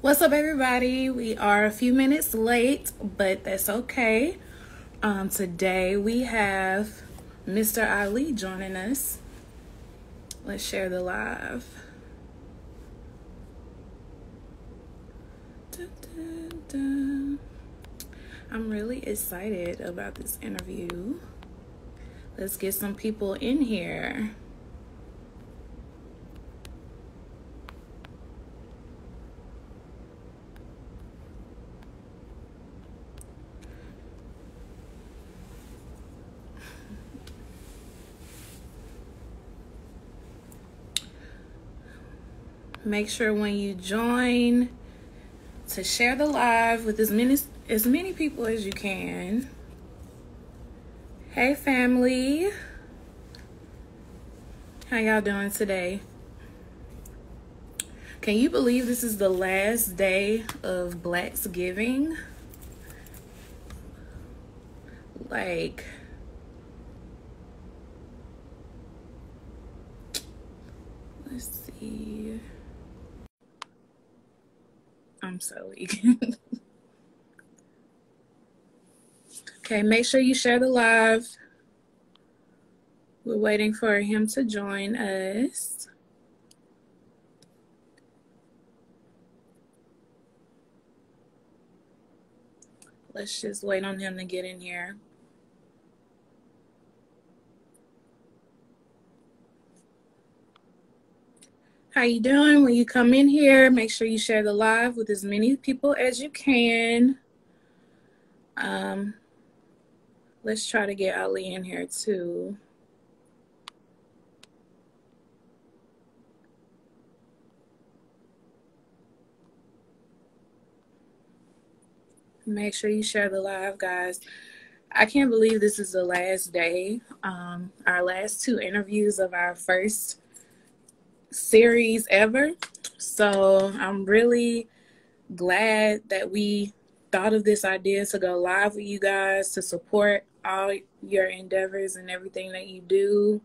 What's up, everybody? We are a few minutes late, but that's okay. Today we have Mr. Ali joining us. Let's share the live. Dun, dun, dun. I'm really excited about this interview. Let's get some people in here. Make sure when you join to share the live with as many people as you can. Hey family, how y'all doing today? Can you believe this is the last day of Blacksgiving? Like, let's see. I'm so weak. Okay, make sure you share the live. We're waiting for him to join us. Let's just wait on him to get in here. How you doing? When you come in here, make sure you share the live with as many people as you can. Let's try to get Ali in here too. Make sure you share the live, guys. I can't believe this is the last day. Our last two interviews of our first series ever. So I'm really glad that we thought of this idea to go live with you guys, to support all your endeavors and everything that you do.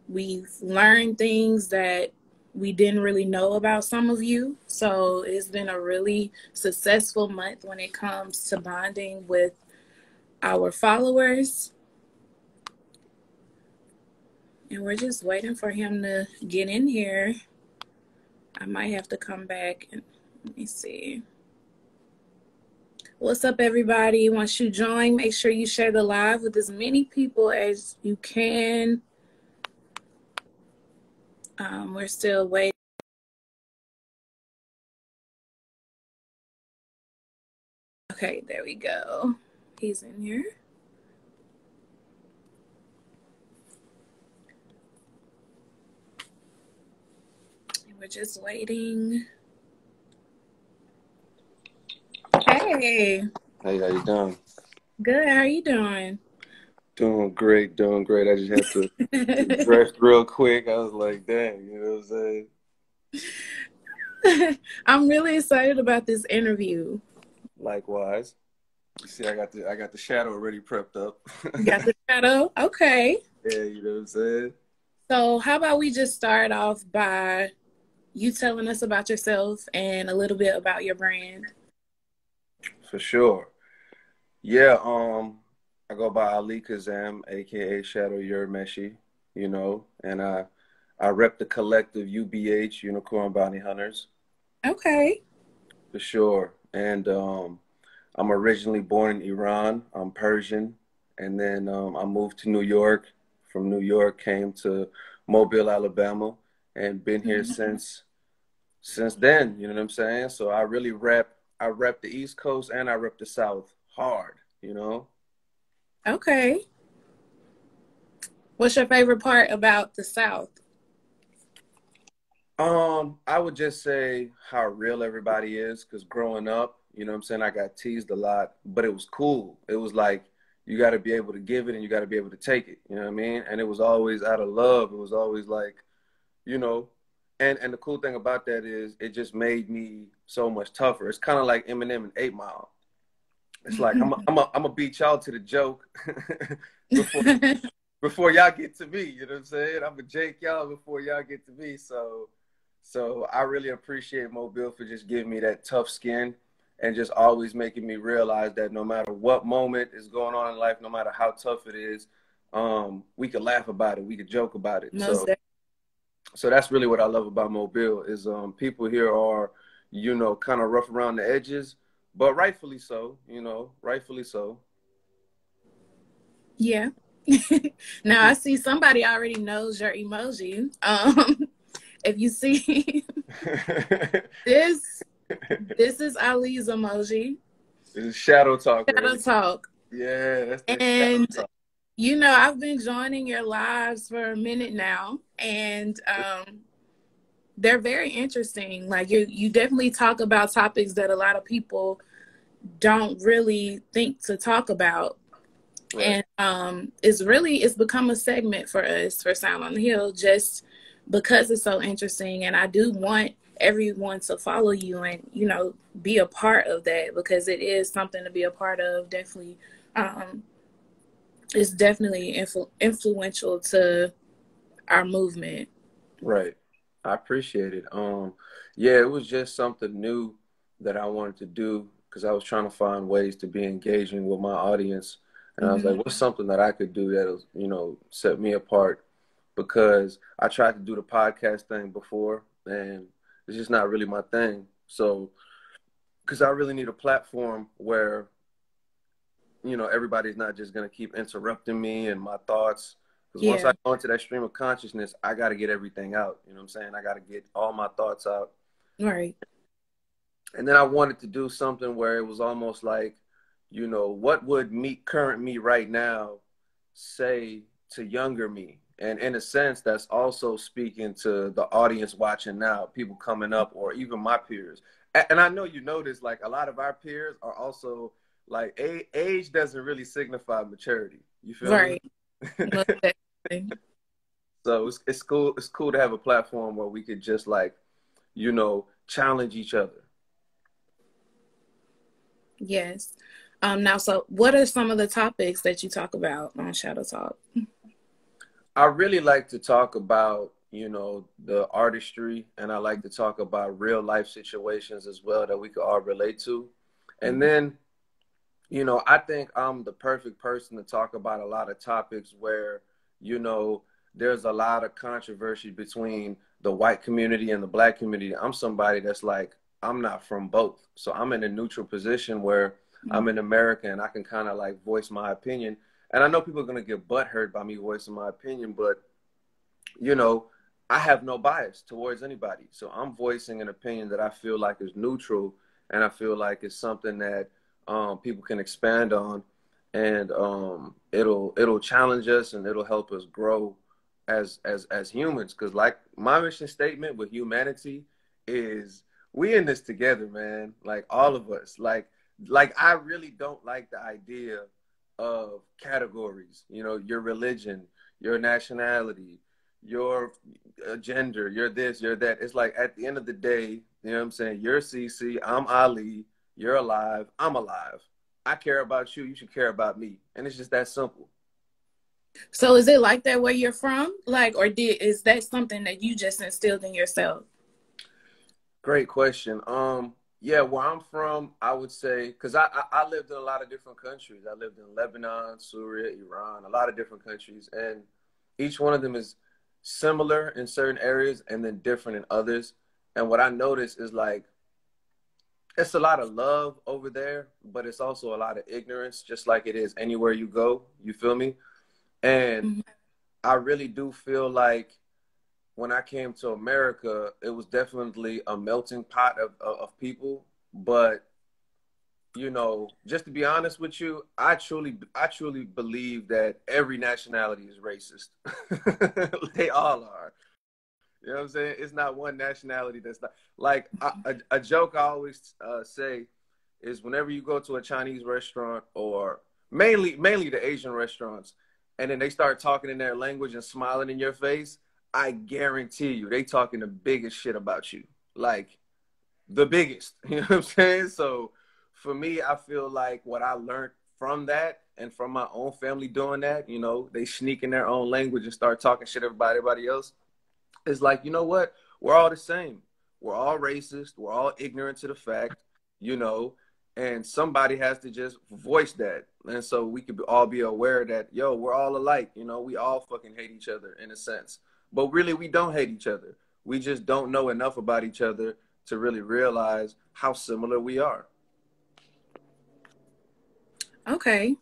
We've learned things that we didn't really know about some of you. So it's been a really successful month when it comes to bonding with our followers. And we're just waiting for him to get in here. I might have to come back and let me see. What's up, everybody? Once you join, make sure you share the live with as many people as you can. We're still waiting. Okay, there we go. He's in here. We're just waiting. Hey. Hey, how you doing? Good. How are you doing? Doing great, doing great. I just had to dress real quick. I was like, dang, you know what I'm saying? I'm really excited about this interview. Likewise. You see, I got the shadow already prepped up. Got the shadow? Okay. Yeah, you know what I'm saying? So how about we just start off by you telling us about yourself and a little bit about your brand? For sure. Yeah, I go by Ali Kazem, aka Shadow Yurmeshi, you know, and I rep the collective UBH, Unicorn Bounty Hunters. Okay. For sure. And I'm originally born in Iran. I'm Persian. And then I moved to New York. From New York, came to Mobile, Alabama, and been here since then. You know what I'm saying? So I really rep the East Coast and I rep the South hard, you know? Okay. What's your favorite part about the South? I would just say how real everybody is, because growing up, you know what I'm saying, I got teased a lot, but it was cool. It was like, you got to be able to give it and you got to be able to take it. You know what I mean? And it was always out of love. It was always like, you know, and the cool thing about that is it just made me so much tougher. It's kind of like Eminem and 8 Mile. It's like, I'm a beat y'all to the joke before y'all get to me. You know what I'm saying? I'm a Jake y'all before y'all get to me. So So I really appreciate Mobile for just giving me that tough skin and just always making me realize that no matter what moment is going on in life, no matter how tough it is, we could laugh about it, we could joke about it. Most So definitely. so that's really what I love about Mobile is people here are, kind of rough around the edges, but rightfully so, rightfully so. Yeah. Now I see somebody already knows your emoji. If you see this, this is Ali's emoji. This is shadow talk, Shadow right? talk. Yeah, that's the shadow And talk. I've been joining your lives for a minute now, and they're very interesting. Like you definitely talk about topics that a lot of people don't really think to talk about. Right. And it's become a segment for us for Sound on the Hill just because it's so interesting. And I do want everyone to follow you and, be a part of that because it is something to be a part of. Definitely. It's definitely influential to our movement. Right. I appreciate it. Yeah, it was just something new that I wanted to do because I was trying to find ways to be engaging with my audience. And I was Mm-hmm. like, what's something that I could do that'll, set me apart? Because I tried to do the podcast thing before and it's just not really my thing. So, because I really need a platform where everybody's not just going to keep interrupting me and my thoughts. Because once Yeah. I go into that stream of consciousness, I got to get everything out. You know what I'm saying? I got to get all my thoughts out. Right. And then I wanted to do something where it was almost like, what would current me right now say to younger me? And in a sense, that's also speaking to the audience watching now, people coming up, or even my peers. And I know you notice, like, a lot of our peers are also like age doesn't really signify maturity. You feel me? Right. Most definitely. So it's cool. It's cool to have a platform where we could just like, challenge each other. Yes. Now, so what are some of the topics that you talk about on Shadow Talk? I really like to talk about, the artistry, and I like to talk about real life situations as well that we could all relate to. And Mhm. then, I think I'm the perfect person to talk about a lot of topics where, you know, there's a lot of controversy between the white community and the black community. I'm somebody that's like, I'm not from both. So I'm in a neutral position where I'm in America and I can kind of like voice my opinion. And I know people are going to get butthurt by me voicing my opinion, but you know, I have no bias towards anybody. So I'm voicing an opinion that I feel like is neutral and I feel like it's something that people can expand on and it'll challenge us and it'll help us grow as humans. Because like my mission statement with humanity is we in this together, man. Like all of us. Like I really don't like the idea of categories, your religion, your nationality, your gender, you're this, you're that. It's like at the end of the day, you know what I'm saying? You're CC, I'm Ali, you're alive, I'm alive. I care about you, you should care about me. And it's just that simple. So is it like that where you're from? Like, or is that something that you just instilled in yourself? Great question. Yeah, where I'm from, I would say, because I lived in a lot of different countries. I lived in Lebanon, Syria, Iran, a lot of different countries. And each one of them is similar in certain areas and then different in others. And what I noticed is like, it's a lot of love over there, but it's also a lot of ignorance, just like it is anywhere you go. You feel me? And Mhm. I really do feel like when I came to America, it was definitely a melting pot of people. But just to be honest with you, I truly believe that every nationality is racist. They all are. You know what I'm saying? It's not one nationality that's not like a joke I always say is whenever you go to a Chinese restaurant or mainly the Asian restaurants, and then they start talking in their language and smiling in your face, I guarantee you they talking the biggest shit about you, like the biggest. You know what I'm saying? So for me, I feel like what I learned from that and from my own family doing that, they sneak in their own language and start talking shit about everybody else. It's like, you know what? we're all the same. We're all racist. We're all ignorant to the fact, you know, and somebody has to just voice that. And so we could all be aware that, yo, we're all alike. You know, we all fucking hate each other in a sense. But really, we don't hate each other. We just don't know enough about each other to really realize how similar we are. Okay.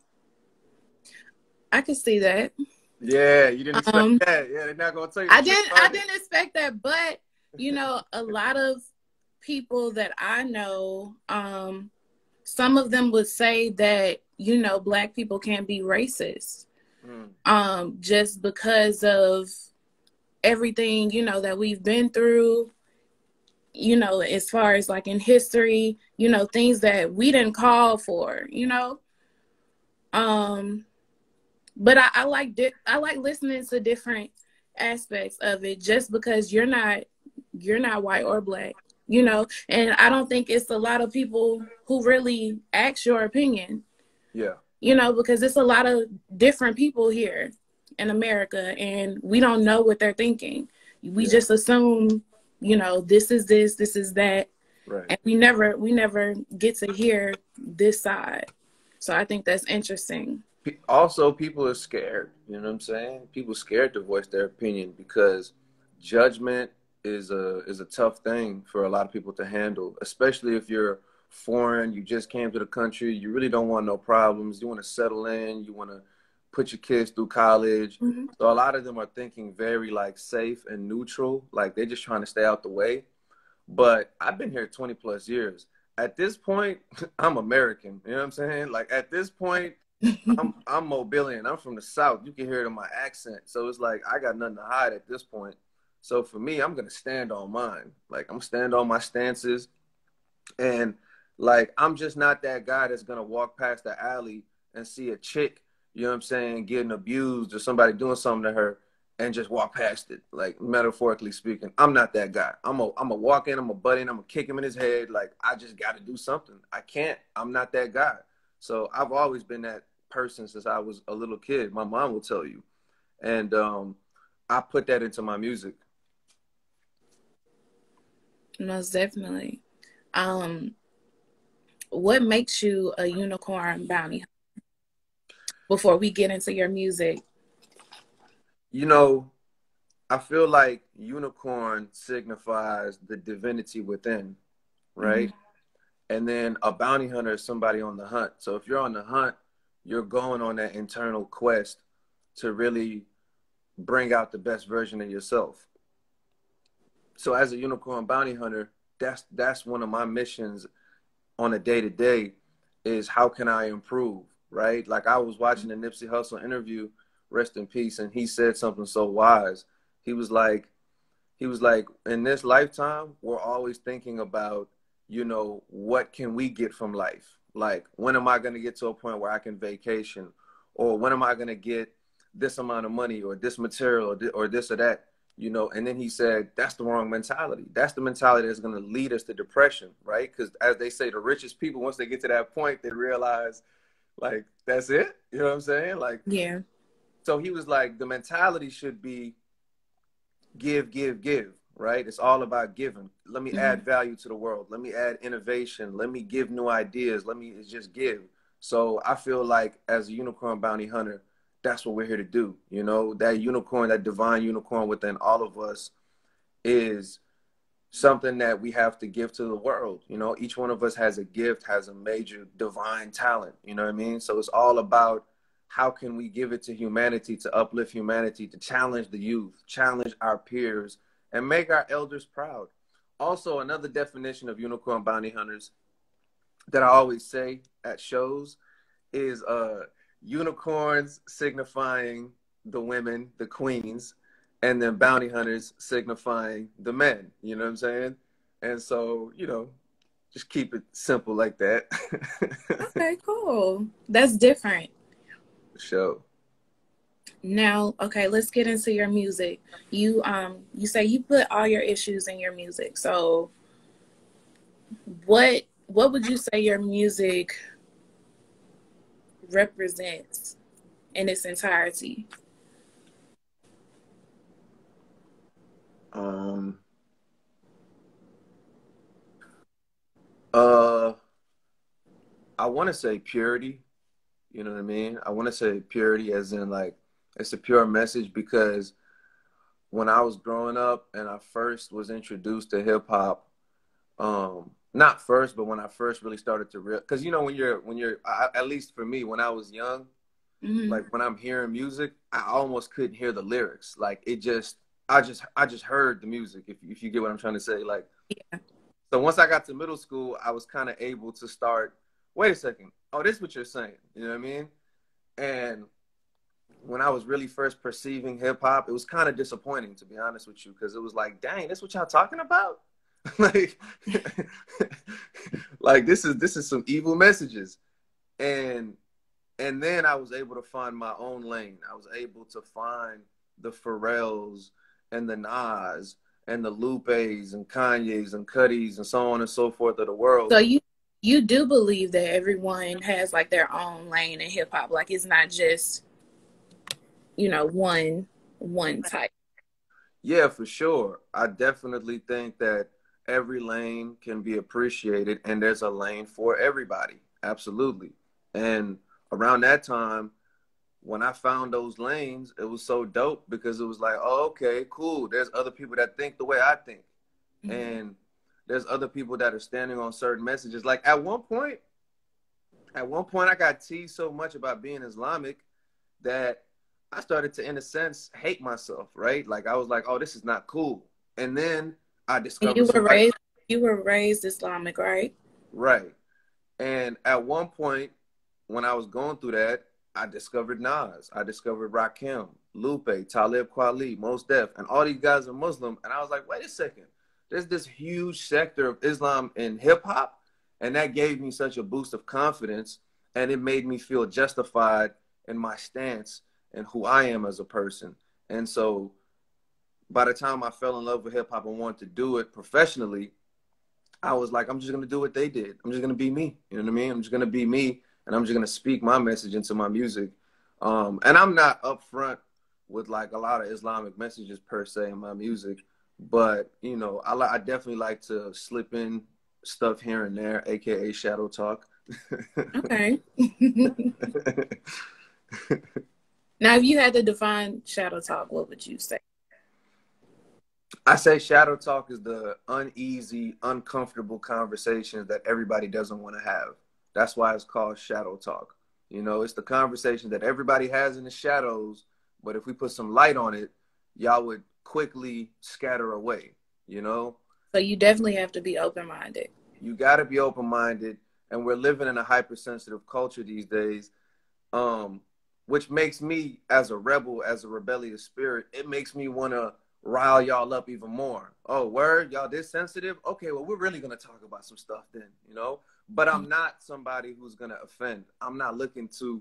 I can see that. Yeah, you didn't expect that. Yeah, they're not gonna tell you the truth. I didn't expect that, but you know, a lot of people that I know, some of them would say that, you know, Black people can't be racist. Just because of everything, you know, that we've been through, you know, as far as like in history, you know, things that we didn't call for, you know. But I like listening to different aspects of it, just because you're not white or Black, you know, and I don't think it's a lot of people who really ask your opinion. Yeah. You know, because it's a lot of different people here in America, and we don't know what they're thinking. We just assume, you know, this is that. Right. And we never get to hear this side. So I think that's interesting. Also, people are scared. You know what I'm saying? People scared to voice their opinion because judgment is a tough thing for a lot of people to handle, especially if you're foreign, you just came to the country, you really don't want no problems, you want to settle in, you want to put your kids through college. So a lot of them are thinking very like safe and neutral, like they're just trying to stay out the way. But I've been here 20 plus years. At this point, I'm American. You know what I'm saying? Like at this point, I'm Mobilian. I'm from the South. You can hear it in my accent. So it's like I got nothing to hide at this point. So for me, I'm gonna stand on mine. Like I'm stand on my stances. And like I'm just not that guy that's gonna walk past the alley and see a chick, you know what I'm saying, getting abused or somebody doing something to her and just walk past it. Like metaphorically speaking, I'm not that guy. I'm a walk in, I'm a butt in, I'm gonna kick him in his head. Like I just got to do something. I can't. I'm not that guy. So I've always been that person since I was a little kid. My mom will tell you, and I put that into my music. Most definitely. What makes you a unicorn bounty hunter? Before we get into your music, You know, I feel like unicorn signifies the divinity within, right? And then a bounty hunter is somebody on the hunt. So if you're on the hunt, you're going on that internal quest to really bring out the best version of yourself. So as a unicorn bounty hunter, that's one of my missions on a day-to-day is how can I improve, right? Like I was watching the Nipsey Hussle interview, rest in peace, and he said something so wise. He was like, in this lifetime, we're always thinking about, you know, what can we get from life? Like, when am I going to get to a point where I can vacation? Or when am I going to get this amount of money or this material or this or that? You know, and then he said, that's the wrong mentality. That's the mentality that's going to lead us to depression, right? Because as they say, the richest people, once they get to that point, they realize, like, that's it. You know what I'm saying? Like, yeah. So he was like, the mentality should be give, right? It's all about giving. Let me add value to the world. Let me add innovation. Let me give new ideas. Let me just give. So I feel like as a unicorn bounty hunter, that's what we're here to do. You know, that unicorn, that divine unicorn within all of us is something that we have to give to the world. You know, each one of us has a gift, has a major divine talent. You know what I mean? So it's all about how can we give it to humanity, to uplift humanity, to challenge the youth, challenge our peers, and make our elders proud. Also, another definition of unicorn bounty hunters that I always say at shows is unicorns signifying the women, the queens, and then bounty hunters signifying the men. You know what I'm saying? And so, you know, just keep it simple like that. Okay, cool. That's different. Show. Now, okay, let's get into your music. You say you put all your issues in your music. So what would you say your music represents in its entirety? I want to say purity. You know what I mean? I want to say purity as in like it's a pure message because when I was growing up and I first was introduced to hip hop, not first, but when I first really started to because at least for me, when I was young, Mm-hmm. like when I'm hearing music, I almost couldn't hear the lyrics. Like I just heard the music. If you get what I'm trying to say, like Yeah. so once I got to middle school, I was kind of able to start. Wait a second. Oh, this is what you're saying. You know what I mean? And when I was really first perceiving hip hop, it was kind of disappointing to be honest with you, because it was like, dang, that's what y'all talking about? like, like this is some evil messages. And and then I was able to find my own lane. I was able to find the Pharrells and the Nas and the Lupes and Kanye's and Cuddies and so on and so forth of the world. So you do believe that everyone has like their own lane in hip hop, like it's not just one type. Yeah, for sure. I definitely think that every lane can be appreciated and there's a lane for everybody. Absolutely. And around that time, when I found those lanes, it was so dope because it was like, oh, okay, cool. There's other people that think the way I think. Mm-hmm. And there's other people that are standing on certain messages. Like at one point I got teased so much about being Islamic that I started to, in a sense, hate myself, right? Like I was like, oh, this is not cool. And then I And discovered somebody, you were raised Islamic, right? right? And at one point, when I was going through that, I discovered Nas, I discovered Rakim, Lupe, Talib Kweli, Mos Def, and all these guys are Muslim. And I was like, wait a second, there's this huge sector of Islam in hip hop, and that gave me such a boost of confidence, and it made me feel justified in my stance and who I am as a person. And so, by the time I fell in love with hip hop and wanted to do it professionally, I was like, I'm just gonna do what they did. I'm just gonna be me. You know what I mean? I'm just gonna be me, and I'm just gonna speak my message into my music. And I'm not upfront with like a lot of Islamic messages per se in my music, but I definitely like to slip in stuff here and there, aka shadow talk. Okay. Now, if you had to define shadow talk, what would you say? I say shadow talk is the uneasy, uncomfortable conversations that everybody doesn't want to have. That's why it's called shadow talk. It's the conversation that everybody has in the shadows, but if we put some light on it, y'all would quickly scatter away, you know? So you definitely have to be open-minded. You got to be open-minded, and we're living in a hypersensitive culture these days, which makes me, as a rebel, as a rebellious spirit, it makes me want to rile y'all up even more. Oh, word, y'all this sensitive? Okay, well, we're really gonna talk about some stuff then. But I'm not somebody who's gonna offend. I'm not looking to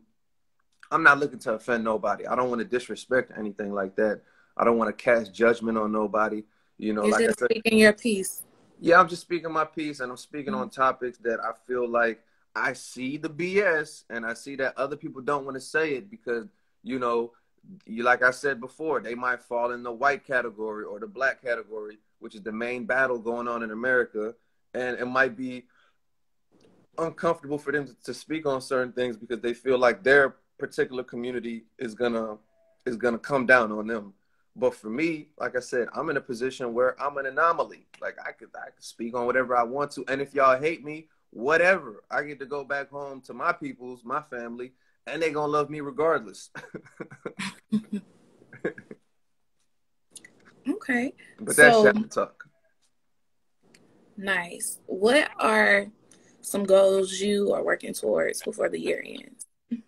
offend nobody. I don't want to disrespect anything like that. I don't want to cast judgment on nobody. You're Like I just said, speaking your piece. yeah, I'm just speaking my piece, and I'm speaking Mm-hmm. on topics that I feel like I see the BS, and I see that other people don't want to say it because, you know, like I said before, they might fall in the white category or the black category, which is the main battle going on in America, and it might be uncomfortable for them to speak on certain things because they feel like their particular community is gonna come down on them. But for me, like I said, I'm in a position where I'm an anomaly. Like I could speak on whatever I want to, and if y'all hate me, whatever. I get to go back home to my peoples, my family, and they gonna love me regardless. Okay. But that's So shadow talk. nice. What are some goals you are working towards before the year ends? It's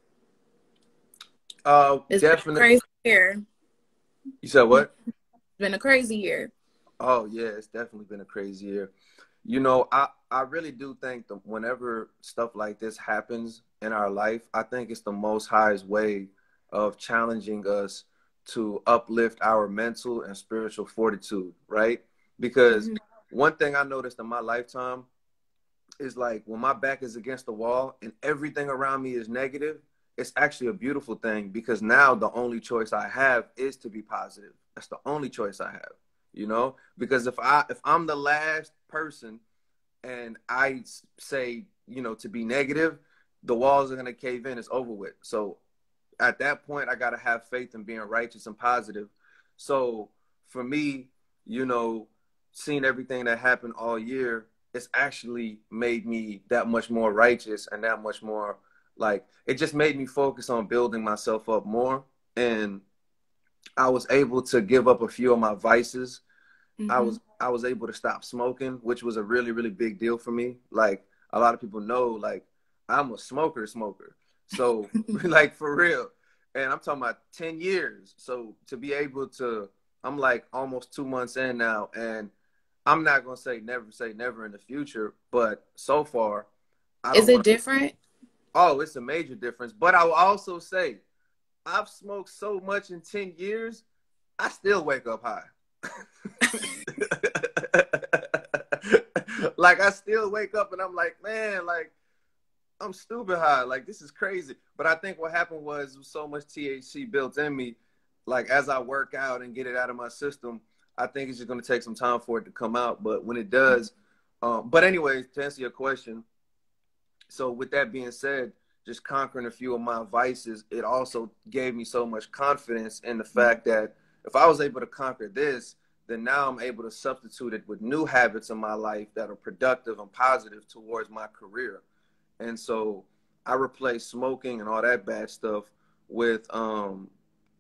been a Definitely. crazy year. You said It's what? been a crazy year. Oh yeah, it's definitely been a crazy year. I really do think that whenever stuff like this happens in our life, I think it's the most highest way of challenging us to uplift our mental and spiritual fortitude, right? Because Mm-hmm. one thing I noticed in my lifetime is like when my back is against the wall and everything around me is negative, it's actually a beautiful thing because now the only choice I have is to be positive. That's the only choice I have. Because if I'm the last person and I say, to be negative, the walls are going to cave in. It's over with. So at that point, I got to have faith in being righteous and positive. So for me, you know, seeing everything that happened all year, it's actually made me that much more righteous and that much more, like, it just made me focus on building myself up more. And I was able to give up a few of my vices. I was able to stop smoking, which was a really, really big deal for me. Like, a lot of people know, like, I'm a smoker. So like, for real. And I'm talking about 10 years. So to be able to, I'm like almost 2 months in now, and I'm not going to say never in the future, but so far, I Is don't it want to. different? Oh, it's a major difference. But I will also say, I've smoked so much in 10 years, I still wake up high. Like, I still wake up and I'm like, man, like, I'm stupid high. Like, this is crazy. But I think what happened was so much THC built in me. Like, as I work out and get it out of my system, I think it's just going to take some time for it to come out. But when it does, but anyways, to answer your question, so with that being said, just conquering a few of my vices, it also gave me so much confidence in the fact that if I was able to conquer this, then now I'm able to substitute it with new habits in my life that are productive and positive towards my career. And so I replaced smoking and all that bad stuff with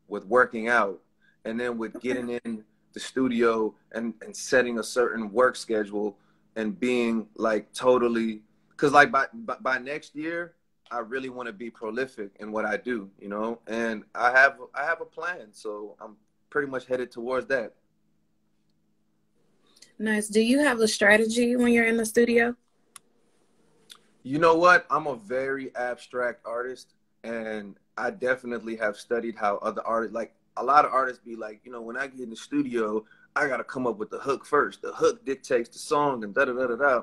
working out, and then with getting in the studio and setting a certain work schedule and being like totally, because like by next year, I really want to be prolific in what I do, you know, and I have a plan, so I'm pretty much headed towards that. Nice. Do you have a strategy when you're in the studio? You know what? I'm a very abstract artist, and I definitely have studied how other artists, like a lot of artists be like, you know, when I get in the studio, I got to come up with the hook first. The hook dictates the song and da da da da da.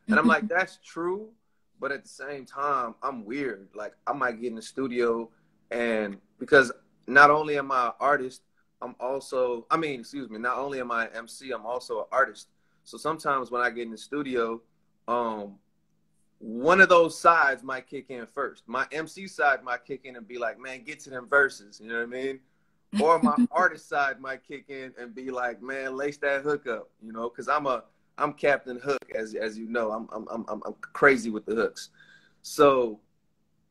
And I'm like, that's true. But at the same time, I'm weird. Like, I might get in the studio, and because not only am I an artist, I'm also, I mean, excuse me, not only am I an MC, I'm also an artist. So sometimes when I get in the studio, um, one of those sides might kick in first. My MC side might kick in and be like, man, get to them verses. You know what I mean? Or my artist side might kick in and be like, man, lace that hook up. You know, because I'm Captain Hook, as you know. I'm crazy with the hooks. So,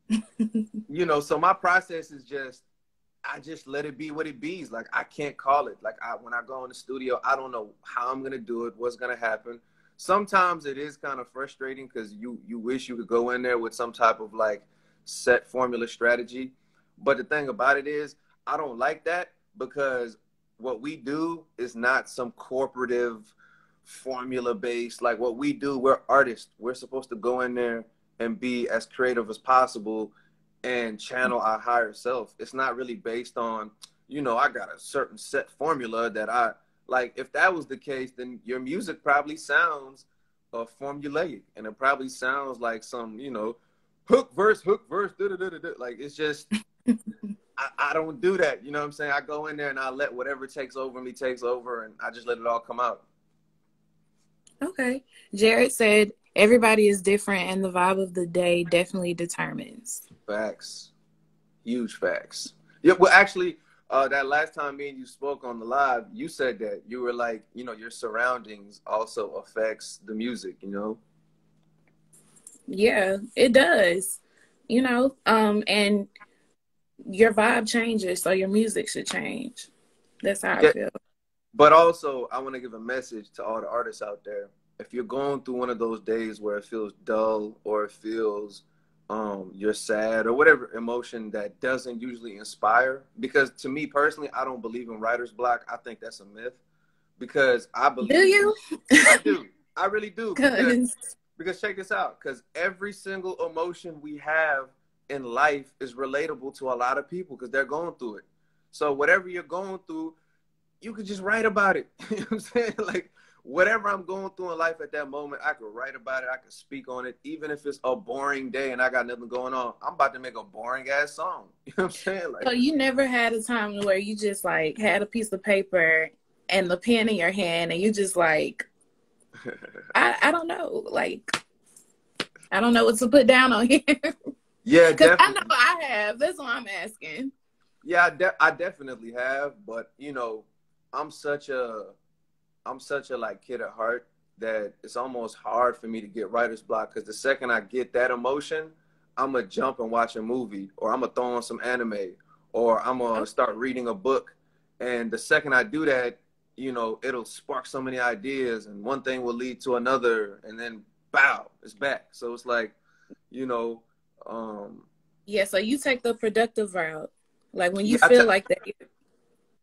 you know, so my process is just, I just let it be what it be. Like, I can't call it. Like, when I go in the studio, I don't know how I'm gonna do it, what's gonna happen. Sometimes it is kind of frustrating because you wish you could go in there with some type of like set formula strategy. But the thing about it is, I don't like that, because what we do is not some corporative formula based. Like, what we do, we're artists. We're supposed to go in there and be as creative as possible and channel our higher self. It's not really based on, you know, I got a certain set formula that I like. If that was the case, then your music probably sounds formulaic, and it probably sounds like some, you know, hook verse, da da da da. Like, it's just, I don't do that. You know what I'm saying? I go in there and I let whatever takes over me takes over, and I just let it all come out. Okay. Jared said everybody is different, and the vibe of the day definitely determines. Facts. Huge facts. Yeah, well, actually, that last time me and you spoke on the live, you said that you were like, you know, your surroundings also affects the music, you know? Yeah, it does. You know, and your vibe changes, so your music should change. That's how I Yeah, feel. but also, I want to give a message to all the artists out there. If you're going through one of those days where it feels dull, or it feels you're sad, or whatever emotion that doesn't usually inspire, because to me personally, I don't believe in writer's block. I think that's a myth, because I Do believe, you? I do. I really do. Cause Because check this out, because every single emotion we have in life is relatable to a lot of people because they're going through it. So whatever you're going through, you could just write about it. You know what I'm saying? Like, whatever I'm going through in life at that moment, I could write about it. I could speak on it. Even if it's a boring day and I got nothing going on, I'm about to make a boring ass song. You know what I'm saying? so Like, you never had a time where you just like had a piece of paper and the pen in your hand and you just like, I don't know, like, I don't know what to put down on here. Yeah, Because I know definitely. I have. That's what I'm asking. Yeah, I definitely have, but I'm such a I'm such a like kid at heart that it's almost hard for me to get writer's block because the second I get that emotion, I'm gonna jump and watch a movie, or I'm gonna throw on some anime, or I'm gonna start reading a book. And the second I do that, it'll spark so many ideas, and one thing will lead to another, and then bow, it's back. So it's like, you know, um, Yeah, so you take the productive route. Like when you yeah, feel like that,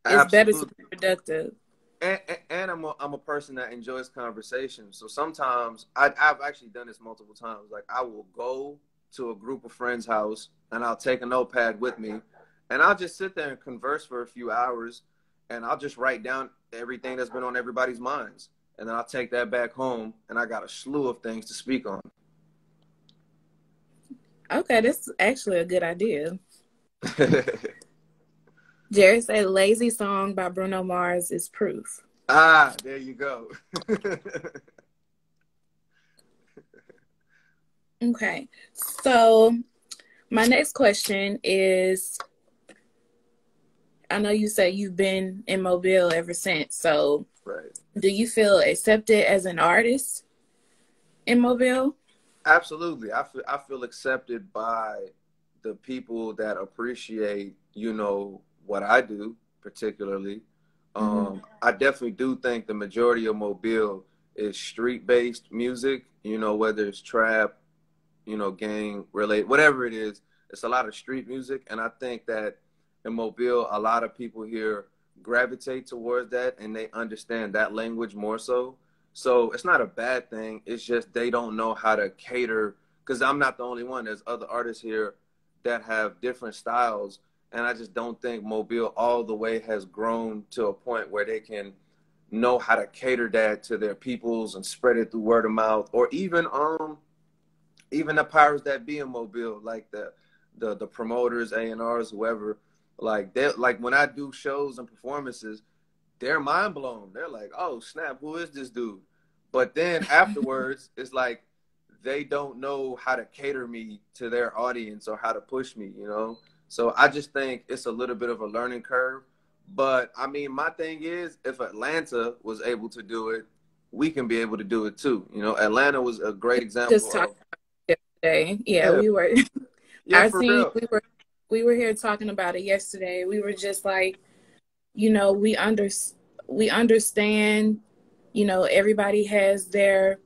it's better to be absolutely. productive. And I'm a person that enjoys conversation. So sometimes I've actually done this multiple times. Like I will go to a group of friends' house and I'll take a notepad with me and I'll just sit there and converse for a few hours and I'll just write down everything that's been on everybody's minds. And then I'll take that back home and I got a slew of things to speak on. Okay, that's actually a good idea. Jerry said Lazy Song by Bruno Mars is proof. There you go. Okay, so my next question is, I know you say you've been in Mobile ever since. So Right. do you feel accepted as an artist in Mobile? Absolutely. I feel accepted by the people that appreciate, what I do, particularly. Mm-hmm. I definitely do think the majority of Mobile is street-based music, whether it's trap, gang related, whatever it is, it's a lot of street music. And I think that in Mobile, a lot of people here gravitate towards that and they understand that language more so. So it's not a bad thing. It's just they don't know how to cater because I'm not the only one. There's other artists here that have different styles. And I just don't think Mobile all the way has grown to a point where they can know how to cater that to their peoples and spread it through word of mouth, or even the powers that be in Mobile, like the promoters, A&Rs, whoever, like they like when I do shows and performances, they're mind blown. They're like, "Oh snap, who is this dude?" But then afterwards, it's like they don't know how to cater me to their audience or how to push me. So I just think it's a little bit of a learning curve. But I mean, my thing is, if Atlanta was able to do it, we can be able to do it too. Atlanta was a great Just example talking of yesterday. Yeah, yeah, we were yeah, our for team, real. we were here talking about it yesterday. We were just like, you know, we understand, everybody has their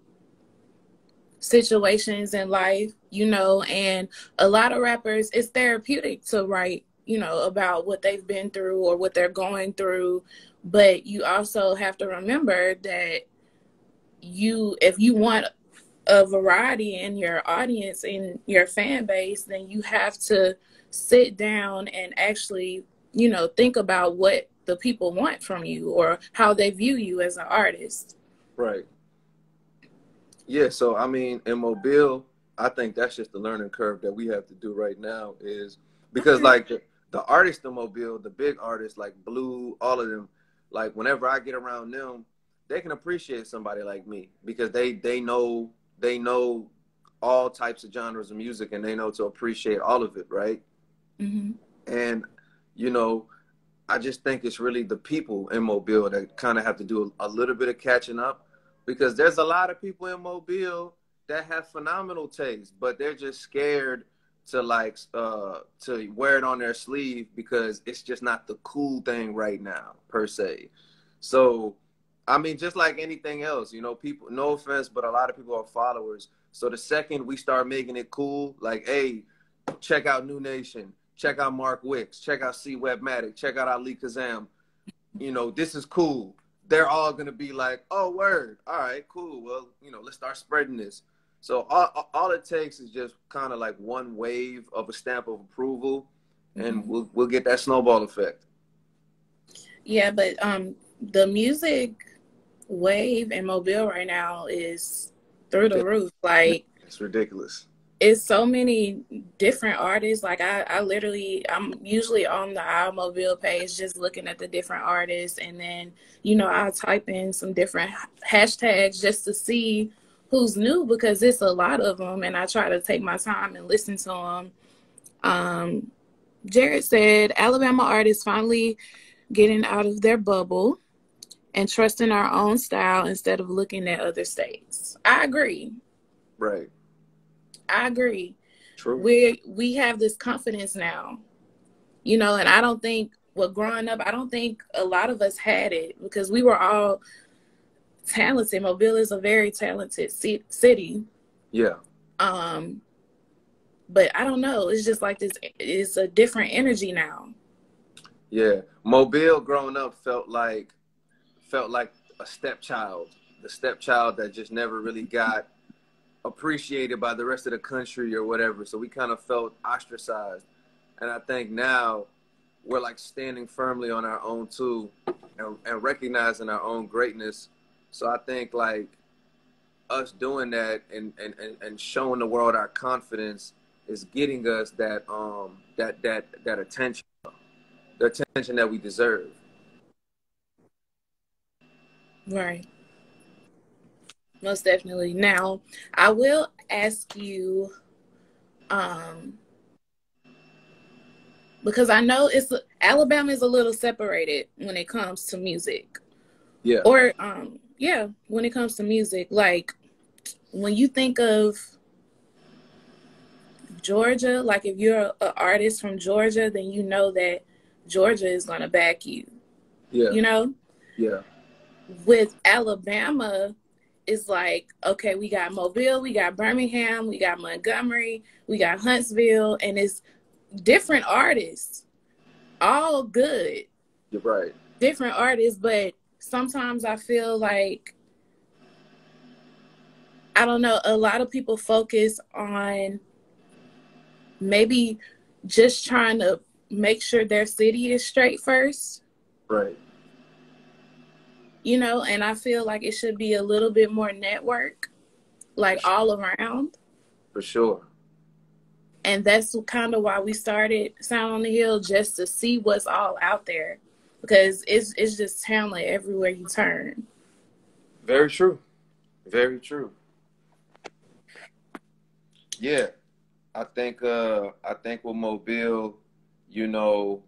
situations in life, and a lot of rappers, it's therapeutic to write, about what they've been through or what they're going through. But you also have to remember that if you want a variety in your audience, in your fan base, then you have to sit down and actually, think about what the people want from you or how they view you as an artist. Right. Yeah, so I mean, in Mobile, I think that's just the learning curve that we have to do right now is because Okay. like the artists in Mobile, the big artists like Blue, all of them, like whenever I get around them, they can appreciate somebody like me because they know all types of genres of music and they know to appreciate all of it, right? Mm-hmm. And you know, I just think it's really the people in Mobile that kind of have to do a little bit of catching up because there's a lot of people in Mobile that have phenomenal taste, but they're just scared to to wear it on their sleeve because it's just not the cool thing right now per se. So I mean, just like anything else, people, no offense, but a lot of people are followers. So the second we start making it cool, like, hey, check out New Nation, check out Mark Wicks, check out C Webmatic, check out Ali Kazam. This is cool. They're all gonna be like, oh, word, all right, cool. Well, let's start spreading this. So all it takes is just kind of like one wave of a stamp of approval, and Mm-hmm. we'll get that snowball effect. Yeah, but the music wave in Mobile right now is through the Ridiculous. roof. Like, It's ridiculous. it's so many different artists. Like I'm usually on the iMobile page just looking at the different artists, and then I'll type in some different hashtags just to see who's new because it's a lot of them, and I try to take my time and listen to them. Um, Jared said, Alabama artists finally getting out of their bubble and trusting our own style instead of looking at other states. I agree. Right. I agree. True. We have this confidence now, you know, and I don't think, well, growing up, I don't think a lot of us had it because we were all talented. Mobile is a very talented city. Yeah. But I don't know. It's just like this. It's a different energy now. Yeah. Mobile growing up felt like a stepchild, the stepchild that just never really got appreciated by the rest of the country or whatever. So we kind of felt ostracized. And I think now we're like standing firmly on our own too, and recognizing our own greatness. So I think like us doing that and showing the world our confidence is getting us that that attention, the attention that we deserve. Right. Most definitely. Now, I will ask you, because I know Alabama is a little separated when it comes to music. Yeah. Or yeah, when it comes to music, like when you think of Georgia, like if you're an artist from Georgia, then you know that Georgia is gonna back you. Yeah. You know? Yeah. With Alabama, it's like, okay, we got Mobile, we got Birmingham, we got Montgomery, we got Huntsville, and it's different artists, all good. You're right. Different artists, but sometimes I feel like, I don't know, a lot of people focus on maybe just trying to make sure their city is straight first. Right. You know, and I feel like it should be a little bit more network, like all around. For sure. And that's kind of why we started Sound on the Hill, just to see what's all out there. Because it's just talent everywhere you turn. Very true. Very true. Yeah. I think with Mobile, you know,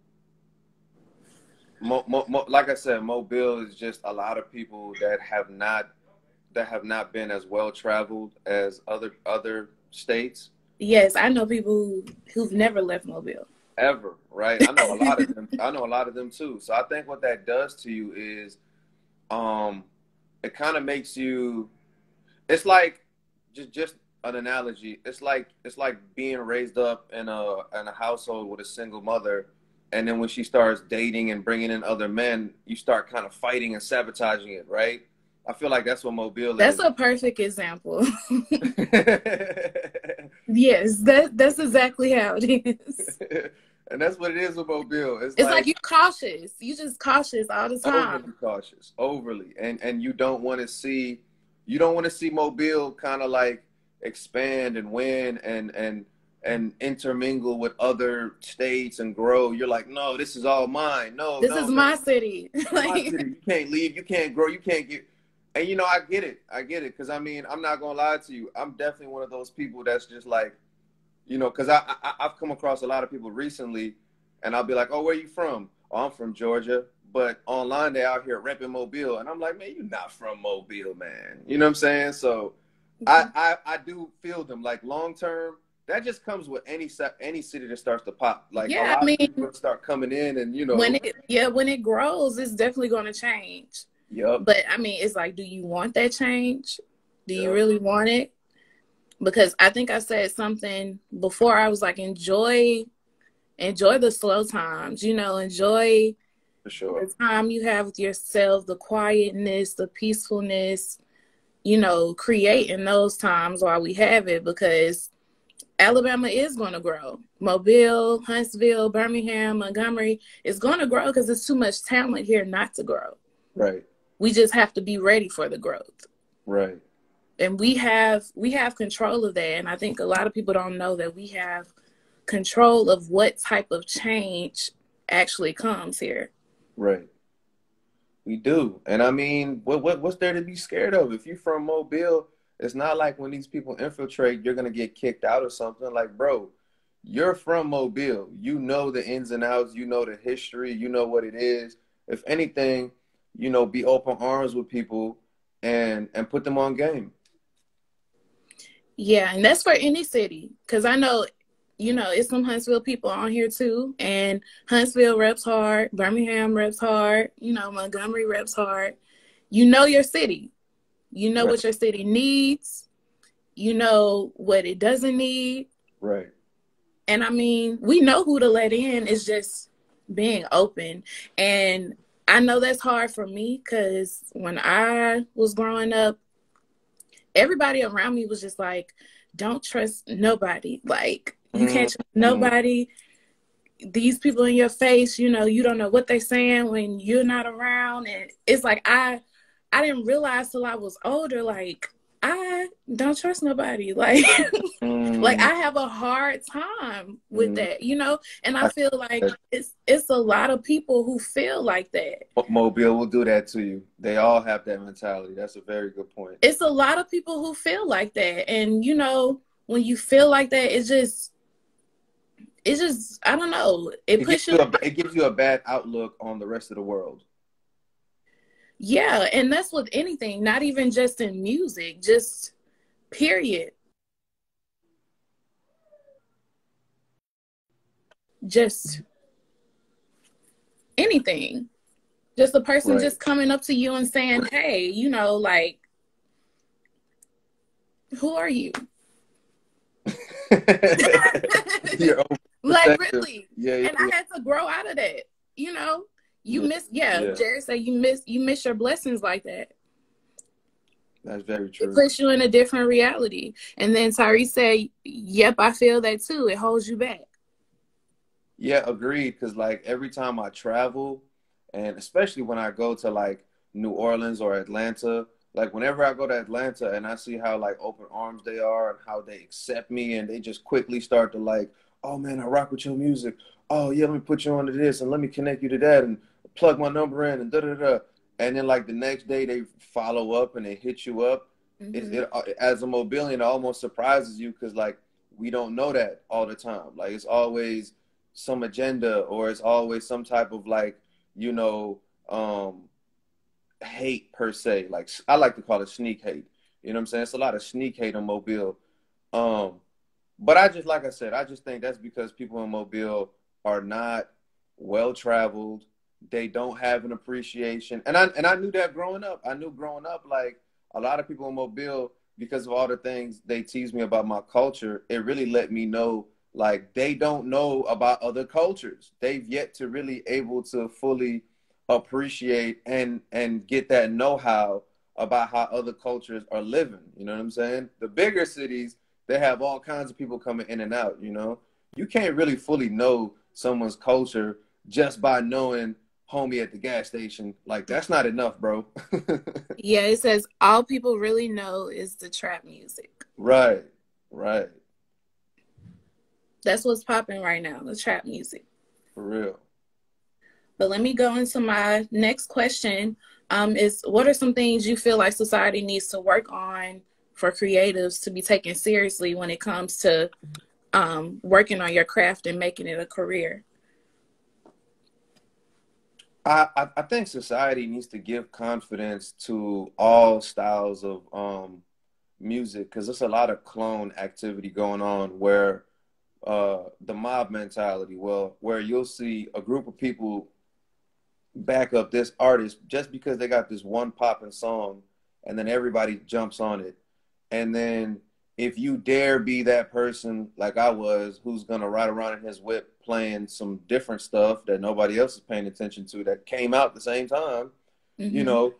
like I said, Mobile is just a lot of people that have not been as well traveled as other states. Yes, I know people who've never left Mobile. Ever, right? I know a lot of them. I know a lot of them too. So I think what that does to you is, it kind of makes you. It's like just an analogy. It's like being raised up in a household with a single mother, and then when she starts dating and bringing in other men, you start kind of fighting and sabotaging it, right? I feel like that's what Mobile That's is. a perfect example. Yes, that's exactly how it is. And that's what it is with Mobile. It's like you're cautious. You just cautious all the time. Overly cautious, overly, and you don't want to see Mobile kind of like expand and win and intermingle with other states and grow. You're like, no, this is all mine. No, This is my city. my city. You can't leave. You can't grow. You can't get. And you know, I get it. Because I mean, I'm not gonna lie to you. I'm definitely one of those people that's just like, you know, because I've come across a lot of people recently, and I'll be like, oh, where you from? Oh, I'm from Georgia. But online, they out here repping Mobile. And I'm like, man, you're not from Mobile, man. You know what I'm saying? So I do feel them. Like, long term, that just comes with any city that starts to pop. Like, Yeah, a lot of people start coming in and, you know. when it grows, it's definitely going to change. Yep. But, I mean, it's like, do you want that change? Do you really want it? Because I think I said something before. I was like, enjoy the slow times, you know, enjoy For sure. the time you have with yourself, the quietness, the peacefulness, you know, create in those times while we have it, because Alabama is going to grow. Mobile, Huntsville, Birmingham, Montgomery is going to grow because there's too much talent here not to grow. Right. We just have to be ready for the growth. Right. And we have control of that. And I think a lot of people don't know that we have control of what type of change actually comes here. Right. We do. And I mean, what's there to be scared of? If you're from Mobile, it's not like when these people infiltrate, you're going to get kicked out or something. Like, bro, you're from Mobile. You know the ins and outs. You know the history. You know what it is. If anything, you know, be open arms with people and put them on game. Yeah, and that's for any city. Because I know, you know, it's some Huntsville people on here too. And Huntsville reps hard. Birmingham reps hard. You know, Montgomery reps hard. You know your city. You know Right. what your city needs. You know what it doesn't need. Right. And I mean, we know who to let in. It's just being open. And I know that's hard for me because when I was growing up, everybody around me was just like, don't trust nobody. Like, you can't trust Mm-hmm. nobody. These people in your face, you know, you don't know what they're saying when you're not around. And it's like, I didn't realize till I was older, like, I don't trust nobody. Like, like Mm-hmm. I have a hard time with Mm-hmm. that, you know? And I feel like it's a lot of people who feel like that. Mobile will do that to you. They all have that mentality. That's a very good point. It's a lot of people who feel like that. And you know, when you feel like that, it's just I don't know. It puts you It gives you a bad outlook on the rest of the world. yeah, and that's with anything, not even just in music, just period. Just anything. Just a person Right. just coming up to you and saying, hey, you know, like, who are you? Your own Like, perspective. really. Yeah, yeah, And I yeah. had to grow out of that, you know? You Yeah, miss, yeah, yeah. Jared said you miss your blessings like that. That's very It true. puts you in a different reality. And then Tyree said, yep, I feel that too. It holds you back. Yeah, agreed. Because like every time I travel, and especially when I go to like New Orleans or Atlanta, like whenever I go to Atlanta and I see how like open arms they are and how they accept me and they just quickly start to like, oh man, I rock with your music. Oh yeah, let me put you onto this and let me connect you to that and plug my number in and da da da. And then like the next day they follow up and they hit you up. Mm-hmm. As a Mobilian, it almost surprises you because like we don't know that all the time. Like it's always some agenda or it's always some type of like, you know, hate per se. Like I like to call it sneak hate. You know what I'm saying? It's a lot of sneak hate on Mobile. Um, but I just like I said, I just think that's because people in Mobile are not well traveled. They don't have an appreciation. And I knew that growing up. I knew growing up like a lot of people in Mobile, because of all the things they tease me about my culture, it really let me know like they don't know about other cultures. They've yet to really able to fully appreciate and get that know-how about how other cultures are living. You know what I'm saying? The bigger cities, they have all kinds of people coming in and out, you know. You can't really fully know someone's culture just by knowing homie at the gas station. Like that's not enough, bro. Yeah, it says all people really know is the trap music. Right. Right. That's what's popping right now, the trap music. For real. But let me go into my next question. Is what are some things you feel like society needs to work on for creatives to be taken seriously when it comes to working on your craft and making it a career? I think society needs to give confidence to all styles of music because there's a lot of clone activity going on where the mob mentality, well, where you'll see a group of people back up this artist just because they got this one popping song and then everybody jumps on it. And then if you dare be that person like I was who's gonna ride around in his whip playing some different stuff that nobody else is paying attention to that came out at the same time, you Mm-hmm. know,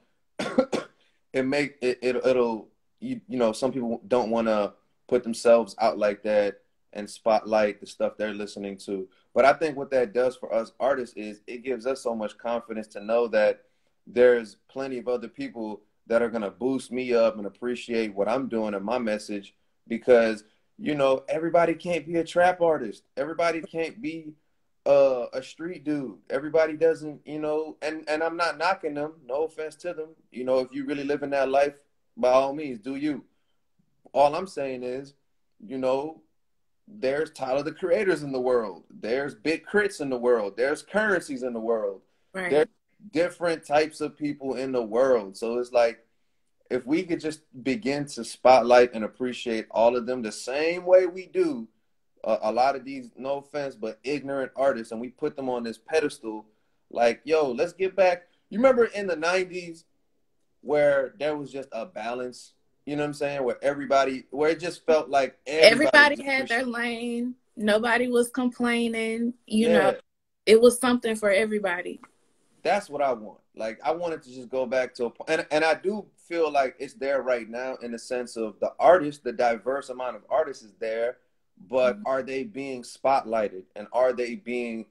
it'll you know, some people don't want to put themselves out like that and spotlight the stuff they're listening to. But I think what that does for us artists is it gives us so much confidence to know that there's plenty of other people that are going to boost me up and appreciate what I'm doing and my message because, you know, everybody can't be a trap artist. Everybody can't be a street dude. Everybody doesn't, you know, and I'm not knocking them. No offense to them. You know, if you really live in that life, by all means, do you. All I'm saying is, you know, there's Tyler the Creators in the world. There's Big Crits in the world. There's Currencies in the world. There's Right. different types of people in the world. So it's like, if we could just begin to spotlight and appreciate all of them the same way we do a lot of these, no offense, but ignorant artists, and we put them on this pedestal, like, yo, let's get back. You remember in the 90s where there was just a balance, you know what I'm saying? Where it just felt like everybody was Everybody had their appreciated. lane. Nobody was complaining. Yeah, It was something for everybody. that's what I want. Like, I wanted to just go back to and I do feel like it's there right now in the sense of the artists, the diverse amount of artists is there, but are they being spotlighted and are they being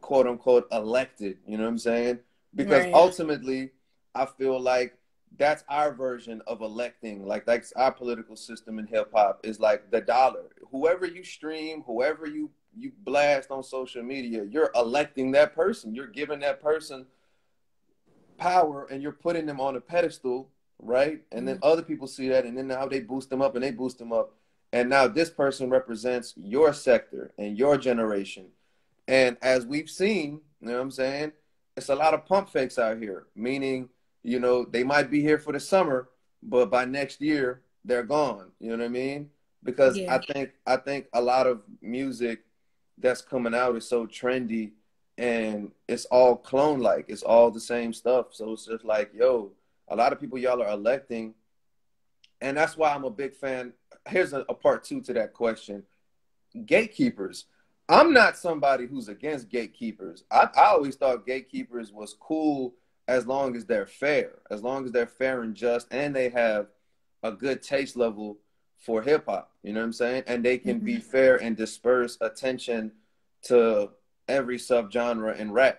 quote unquote elected? You know what I'm saying? Because Right. ultimately, I feel like that's our version of electing. Like that's our political system in hip hop is like the dollar. Whoever you stream, whoever you blast on social media, you're electing that person. You're giving that person power and you're putting them on a pedestal, right? And then other people see that and then now they boost them up and they boost them up. And now this person represents your sector and your generation. And as we've seen, you know what I'm saying? It's a lot of pump fakes out here, meaning, they might be here for the summer, but by next year they're gone. You know what I mean? Because Yeah. I think a lot of music that's coming out is so trendy and it's all clone like. It's all the same stuff. So it's just like, yo, a lot of people y'all are electing. And that's why I'm a big fan. Here's a part two to that question. Gatekeepers. I'm not somebody who's against gatekeepers. I always thought gatekeepers was cool as long as they're fair, and just, and they have a good taste level for hip hop. You know what I'm saying? And they can be fair and disperse attention to every subgenre in rap,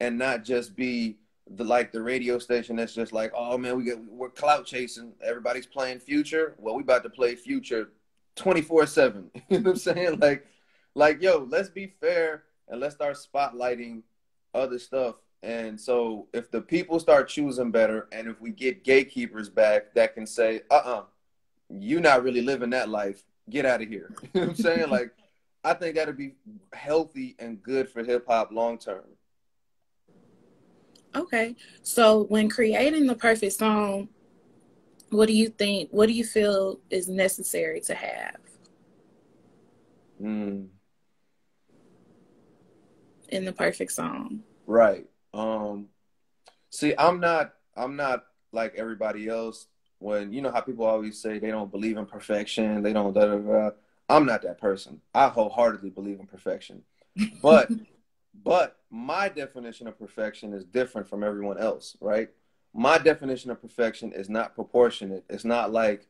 and not just be the radio station that's just like, oh man, we're clout chasing. Everybody's playing Future. Well, we about to play Future 24/7. You know what I'm saying? Like, yo, let's be fair and let's start spotlighting other stuff. And so if the people start choosing better and if we get gatekeepers back that can say, you're not really living that life, get out of here. You know what I'm saying? Like, I think that'd be healthy and good for hip hop long term. Okay. So when creating the perfect song, what do you think? What do you feel is necessary to have Mm, in the perfect song? right. See, I'm not like everybody else. When you know how people always say they don't believe in perfection, they don't da da da. I'm not that person. I wholeheartedly believe in perfection. But my definition of perfection is different from everyone else, right? My definition of perfection is not proportionate. It's not like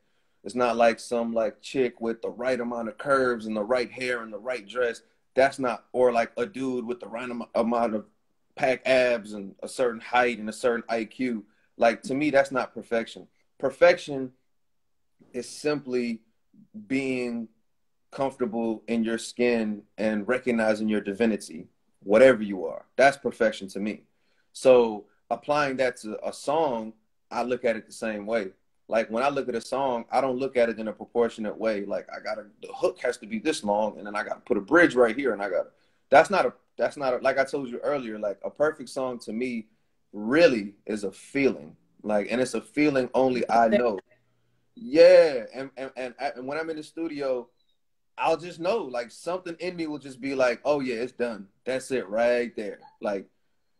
some like chick with the right amount of curves and the right hair and the right dress. That's not, or like a dude with the right amount of pack abs and a certain height and a certain IQ. Like, to me, that's not perfection. Perfection is simply being comfortable in your skin and recognizing your divinity, whatever you are. That's perfection to me. So applying that to a song, I look at it the same way. Like when I look at a song, I don't look at it in a proportionate way. Like the hook has to be this long, and then I gotta put a bridge right here, and I gotta. That's not like I told you earlier. Like a perfect song to me, really is a feeling. Like, and it's a feeling only I know. Yeah, and when I'm in the studio, I'll just know, like something in me will just be like, oh yeah, it's done. That's it right there. Like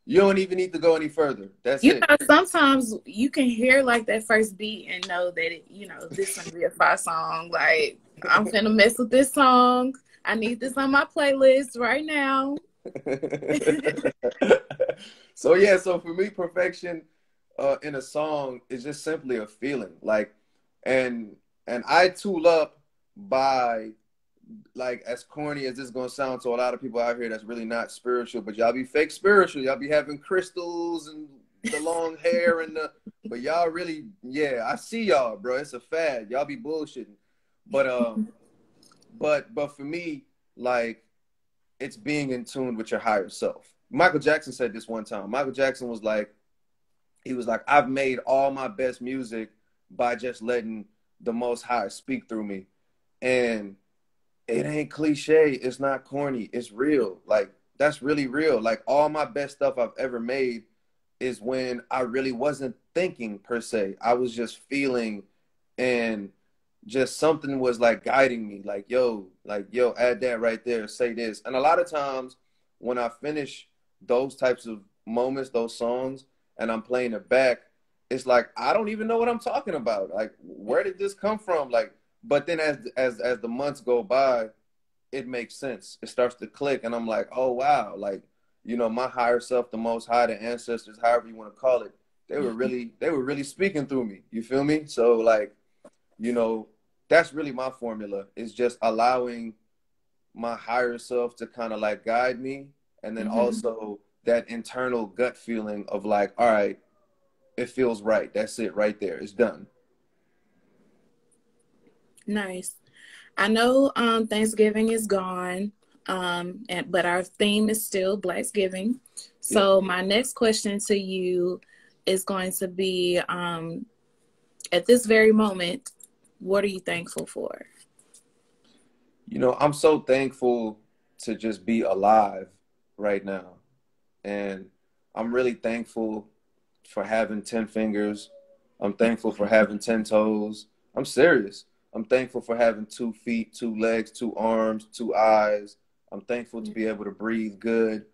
you don't even need to go any further. That's it. Sometimes you can hear like that first beat and know that this gonna be a fire song. Like I'm finna mess with this song. I need this on my playlist right now. So yeah, so for me, perfection in a song is just simply a feeling. Like, and I tool up by, like, as corny as this is gonna sound to a lot of people out here that's really not spiritual, but y'all be fake spiritual. Y'all be having crystals and the long hair but y'all really, yeah, I see y'all, bro. It's a fad. Y'all be bullshitting. But for me, like, it's being in tune with your higher self. Michael Jackson said this one time. Michael Jackson was like, I've made all my best music by just letting the Most High speak through me. And it ain't cliche. It's not corny. It's real. Like, that's really real. Like, all my best stuff I've ever made is when I really wasn't thinking per se. I was just feeling, and just something was like guiding me. Like, yo, add that right there. Say this. And a lot of times when I finish those types of moments, those songs, and I'm playing it back, it's like, I don't even know what I'm talking about. Like, where did this come from? Like, but then as the months go by, it makes sense. It starts to click, and I'm like, oh wow, like, you know, my higher self, the most high, the ancestors, however you want to call it, they were really speaking through me. You feel me? So like, you know, that's really my formula, is just allowing my higher self to kind of like guide me, and then also that internal gut feeling of like, all right, it feels right. That's it right there. It's done. Nice. I know Thanksgiving is gone, but our theme is still Blacksgiving. Yeah. So my next question to you is going to be, at this very moment, what are you thankful for? You know, I'm so thankful to just be alive right now. And I'm really thankful for having 10 fingers. I'm thankful for having 10 toes. I'm serious. I'm thankful for having 2 feet, 2 legs, 2 arms, 2 eyes. I'm thankful to be able to breathe good.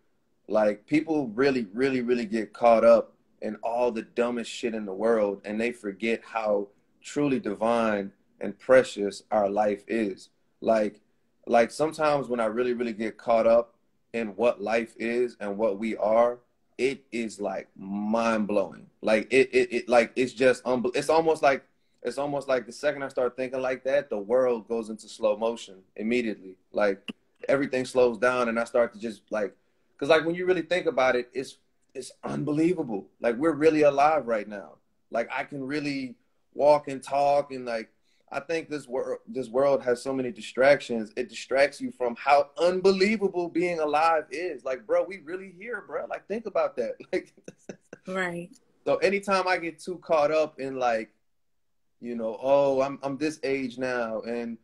Like, people really, really, really get caught up in all the dumbest shit in the world, and they forget how truly divine and precious our life is. Like, like sometimes when I really, really get caught up in what life is and what we are, it is like mind blowing. Like it like it's just it's almost like the second I start thinking like that, the world goes into slow motion immediately. Like, everything slows down, and I start to just like, because like when you really think about it, it's unbelievable. Like, we're really alive right now. Like, I can really walk and talk, and like, I think this world has so many distractions. It distracts you from how unbelievable being alive is. Like, bro, we really here, bro. Like, think about that. Like, Right. so anytime I get too caught up in like, you know, oh, I'm this age now, and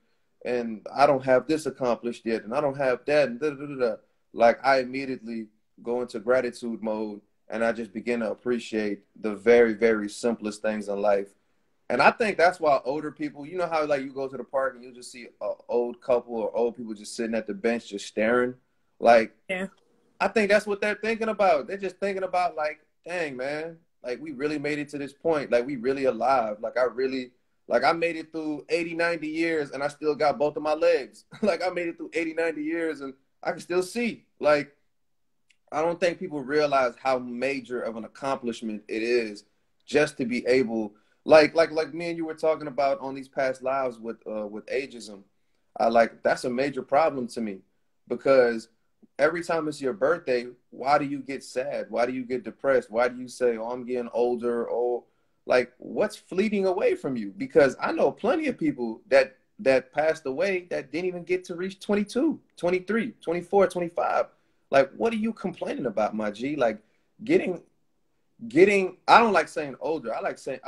I don't have this accomplished yet, and I don't have that, and da da da da. Like, I immediately go into gratitude mode, and I just begin to appreciate the very, very simplest things in life. And I think that's why older people, you know how like you go to the park and you just see an old couple or old people just sitting at the bench just staring. Like, Yeah. I think that's what they're thinking about. They're just thinking about like, dang, man, like, we really made it to this point. Like, we really alive. Like, I made it through 80, 90 years, and I still got both of my legs. Like, I made it through 80, 90 years, and I can still see. Like, I don't think people realize how major of an accomplishment it is just to be able, like me and you were talking about on these past lives with ageism. I like, that's a major problem to me, because every time it's your birthday, why do you get sad? Why do you get depressed? Why do you say, "Oh, I'm getting older"? Oh, like, what's fleeting away from you? Because I know plenty of people that passed away that didn't even get to reach 22, 23, 24, 25. Like, what are you complaining about, my G? Like, getting I don't like saying older. I like saying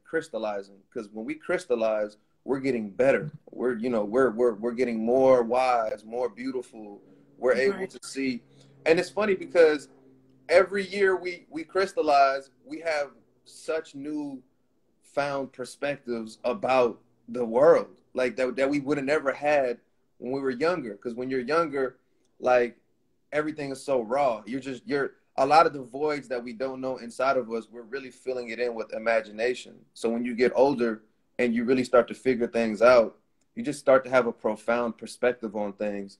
crystallizing, because when we crystallize, we're getting better. We're getting more wise, more beautiful. We're able Right. to see. And it's funny because every year we crystallize, we have such new found perspectives about the world, like that we would have never had when we were younger. Because when you're younger, like, everything is so raw. You're a lot of the voids that we don't know inside of us, we're really filling it in with imagination. So when you get older and you really start to figure things out, you just start to have a profound perspective on things.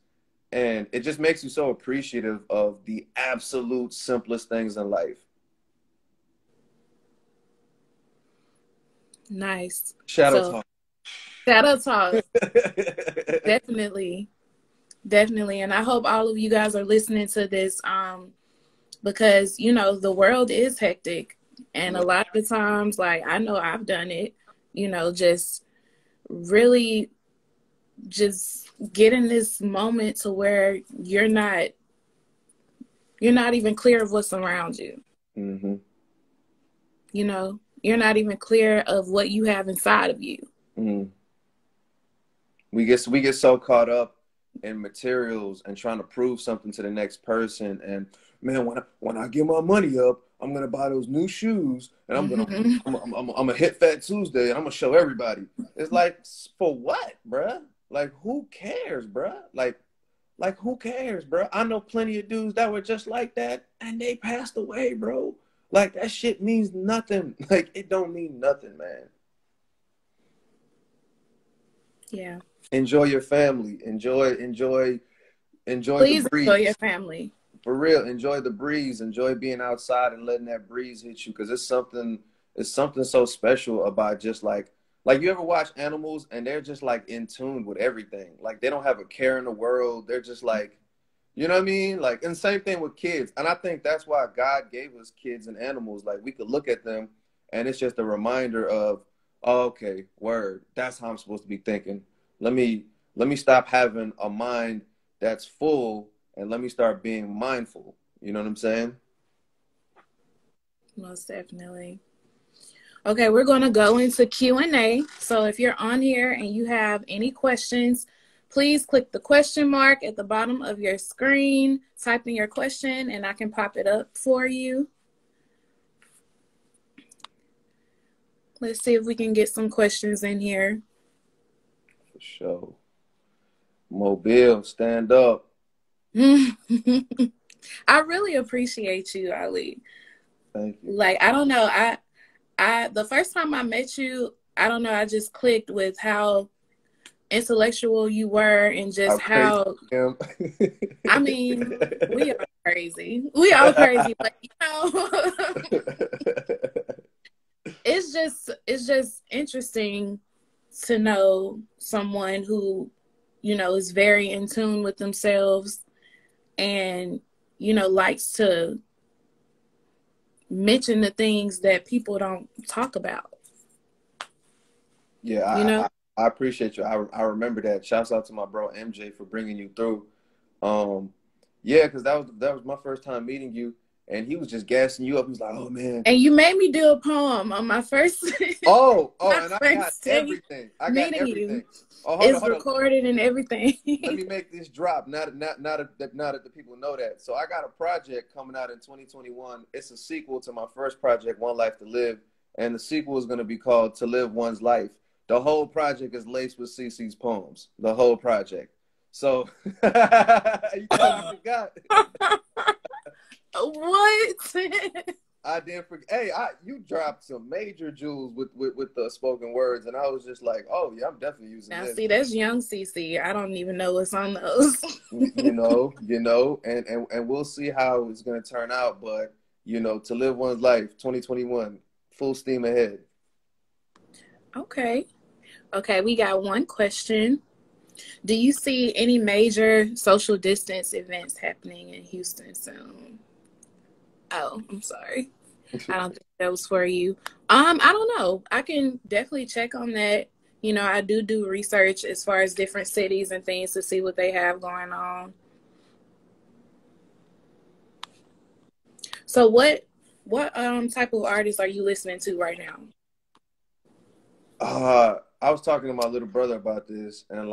And it just makes you so appreciative of the absolute simplest things in life. Nice. Shadow So talk. shadow talk, definitely, definitely. And I hope all of you guys are listening to this, because the world is hectic, and a Yeah. lot of the times, like, I know I've done it, just really just get in this moment to where you're not even clear of what's around you. Mm-hmm. You're not even clear of what you have inside of you. Mm-hmm. We get so caught up in materials and trying to prove something to the next person. And man, when I get my money up, I'm gonna buy those new shoes, and Mm-hmm. I'm gonna hit Fat Tuesday, and I'm gonna show everybody. It's like, for what, bruh? Like, who cares, bruh? Like who cares, bruh? I know plenty of dudes that were just like that, and they passed away, bro. Like, that shit means nothing. Like, it don't mean nothing, man. Yeah. Enjoy your family. Enjoy the Please enjoy your breeze. family. For real, enjoy the breeze. Enjoy being outside and letting that breeze hit you, because it's something so special about just like you ever watch animals and they're just like in tune with everything. Like, they don't have a care in the world. They're just like, you know what I mean? Like, and same thing with kids. And I think that's why God gave us kids and animals. Like, we could look at them and it's just a reminder of, oh, okay, word, that's how I'm supposed to be thinking. Let me stop having a mind that's full, and let me start being mindful. You know what I'm saying? Most definitely. Okay, we're going to go into Q&A. So if you're on here and you have any questions, please click the question mark at the bottom of your screen, type in your question, and I can pop it up for you. Let's see if we can get some questions in here. For sure. Mobile, stand up. I really appreciate you, Ali. Thank you. Like, I don't know. The first time I met you, I don't know, I just clicked with how intellectual you were and just how I mean, we are crazy. We all crazy, but you know, it's just interesting to know someone who, you know, is very in tune with themselves and, you know, likes to mention the things that people don't talk about. Yeah, You know? I appreciate you. I remember that. Shouts out to my bro MJ for bringing you through. Um, yeah, because that was my first time meeting you, and he was just gassing you up. He was like, "Oh man." And you made me do a poem on my first my And I got first day everything. I got meeting you. everything. Oh, It's hold on. recorded and everything. Let me make this drop. Now that the people know that. So I got a project coming out in 2021. It's a sequel to my first project, One Life to Live, and the sequel is going to be called To Live One's Life. The whole project is laced with CeCe's poems. The whole project. So you thought I forgot. What? I didn't forget. Hey, you dropped some major jewels with the spoken words, and I was just like, oh yeah, I'm definitely using Now, this. see, that's young CC. I don't even know what's on those. And we'll see how it's gonna turn out. But To Live One's Life, 2021, full steam ahead. Okay. Okay, we got one question. Do you see any major social distance events happening in Houston soon? Oh, I'm sorry. I don't think that was for you. I don't know. I can definitely check on that. You know, I do research as far as different cities and things to see what they have going on. So what type of artists are you listening to right now? I was talking to my little brother about this, and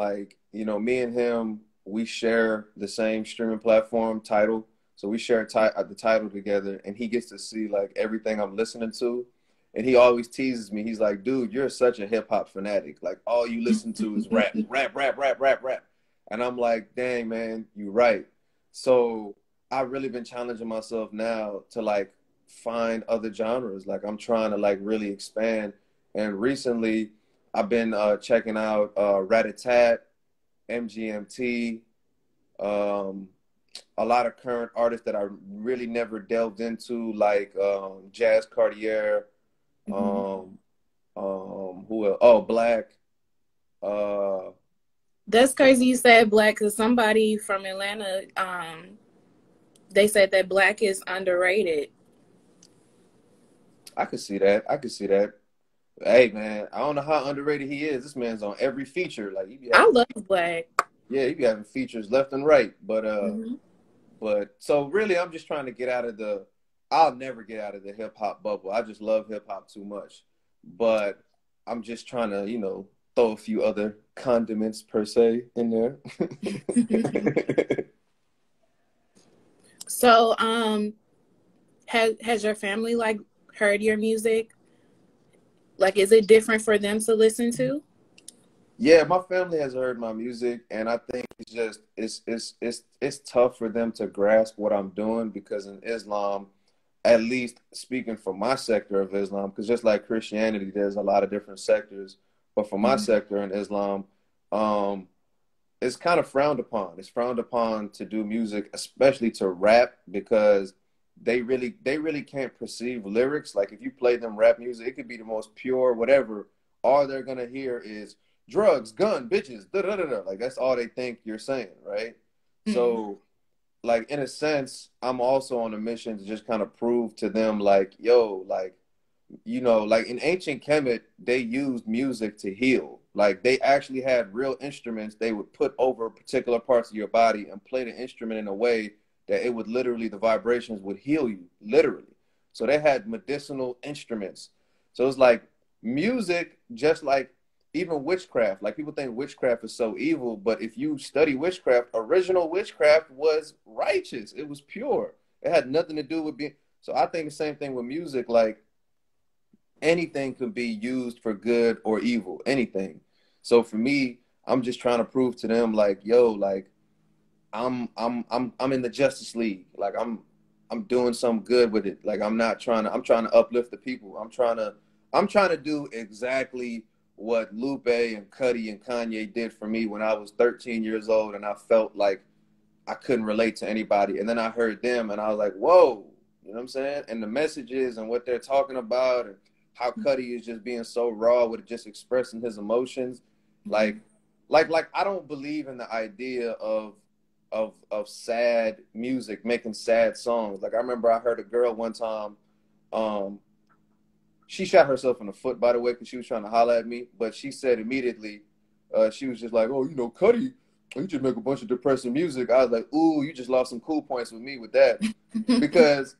me and him, we share the same streaming platform, Tidal. So we share the Tidal together, and he gets to see like everything I'm listening to. And he always teases me. He's like, dude, you're such a hip hop fanatic. Like, all you listen to is rap, rap, rap, rap, rap, rap. And I'm like, dang, man, you're right. So I've really been challenging myself now to like find other genres. Like, I'm trying to like really expand. And recently I've been checking out Rat-a-Tat, MGMT, a lot of current artists that I really never delved into, like Jazz Cartier, Mm-hmm. who else? Oh, Black. Uh, That's crazy you said Black because somebody from Atlanta, they said that Black is underrated. I could see that. I could see that. Hey, man, I don't know how underrated he is. This man's on every feature. Like, I love Black. yeah, he be having features left and right. Mm-hmm. But so really, I'm just trying to get out of the. I'll never get out of the hip hop bubble. I just love hip hop too much. But I'm just trying to, throw a few other condiments per se in there. So, has your family like heard your music? Like, is it different for them to listen to? Yeah, my family has heard my music, and I think it's just it's tough for them to grasp what I'm doing because in Islam, at least speaking for my sector of Islam, because just like Christianity, there's a lot of different sectors, but for my Mhm. sector in Islam, um, it's kind of frowned upon. It's frowned upon to do music, especially to rap, because they really can't perceive lyrics. Like if you play them rap music, it could be the most pure whatever. All they're gonna hear is drugs, gun, bitches, da da da da. Like that's all they think you're saying, right? Mhm. So like in a sense, I'm also on a mission to just kind of prove to them like, yo, like like in ancient Kemet, they used music to heal. Like they actually had real instruments they would put over particular parts of your body and play the instrument in a way that it would literally, the vibrations would heal you, literally. So they had medicinal instruments. So it's like music, just like even witchcraft. Like people think witchcraft is so evil, but if you study witchcraft, original witchcraft was righteous. It was pure. It had nothing to do with being. So I think the same thing with music. Like anything can be used for good or evil, anything. So for me, I'm just trying to prove to them like, yo, like I'm in the Justice League. Like I'm doing some good with it. Like I'm trying to uplift the people. I'm trying to do exactly what Lupe and Cudi and Kanye did for me when I was 13 years old and I felt like I couldn't relate to anybody. And then I heard them and I was like, whoa, you know what I'm saying? And the messages and what they're talking about and how Cudi is just being so raw with just expressing his emotions. Like, Mhm. like I don't believe in the idea of sad music, making sad songs. Like I remember I heard a girl one time, um, she shot herself in the foot, by the way, because she was trying to holler at me. But she said immediately, she was just like, "Oh, Cuddy, he just make a bunch of depressing music." I was like, "Ooh, you just lost some cool points with me with that," because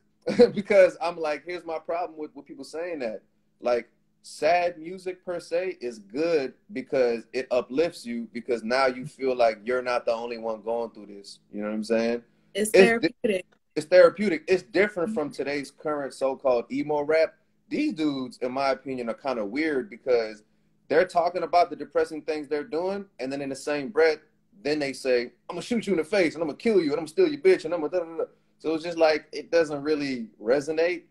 because I'm like, here's my problem with people saying that. Like, sad music per se is good because it uplifts you because now you feel like you're not the only one going through this. You know what I'm saying? It's It's therapeutic. it's therapeutic. It's different from today's current so-called emo rap. These dudes, in my opinion, are kind of weird because they're talking about the depressing things they're doing, and then in the same breath, then they say, "I'm gonna shoot you in the face, and I'm gonna kill you, and I'm gonna steal your bitch, and I'm gonna." Da, da, da. So it's just like it doesn't really resonate.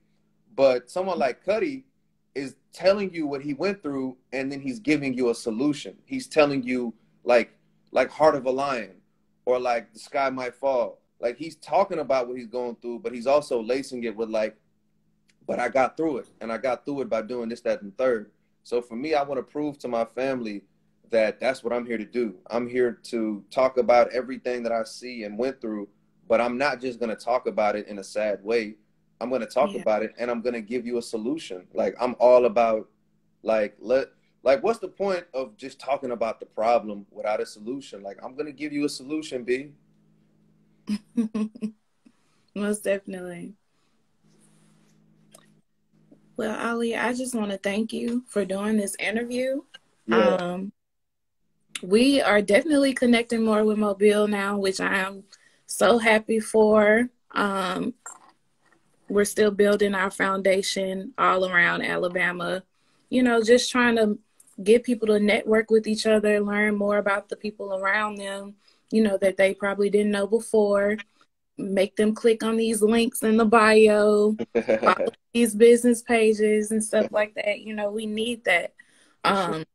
But someone like Cuddy is telling you what he went through, and then he's giving you a solution. He's telling you like Heart of a Lion, or like The Sky Might Fall. Like he's talking about what he's going through, but he's also lacing it with like, but I got through it, and I got through it by doing this, that, and third. So for me, I want to prove to my family that that's what I'm here to do. I'm here to talk about everything that I see and went through, but I'm not just going to talk about it in a sad way. I'm going to talk Yeah. about it, and I'm going to give you a solution. Like I'm all about like like what's the point of just talking about the problem without a solution? Like I'm going to give you a solution, B. Most definitely. Well, Ali, I just want to thank you for doing this interview. Yeah. Um, we are definitely connecting more with Mobile now, which I am so happy for. We're still building our foundation all around Alabama, just trying to get people to network with each other, learn more about the people around them, that they probably didn't know before, make them click on these links in the bio, follow these business pages and stuff like that. We need that. For sure. Um,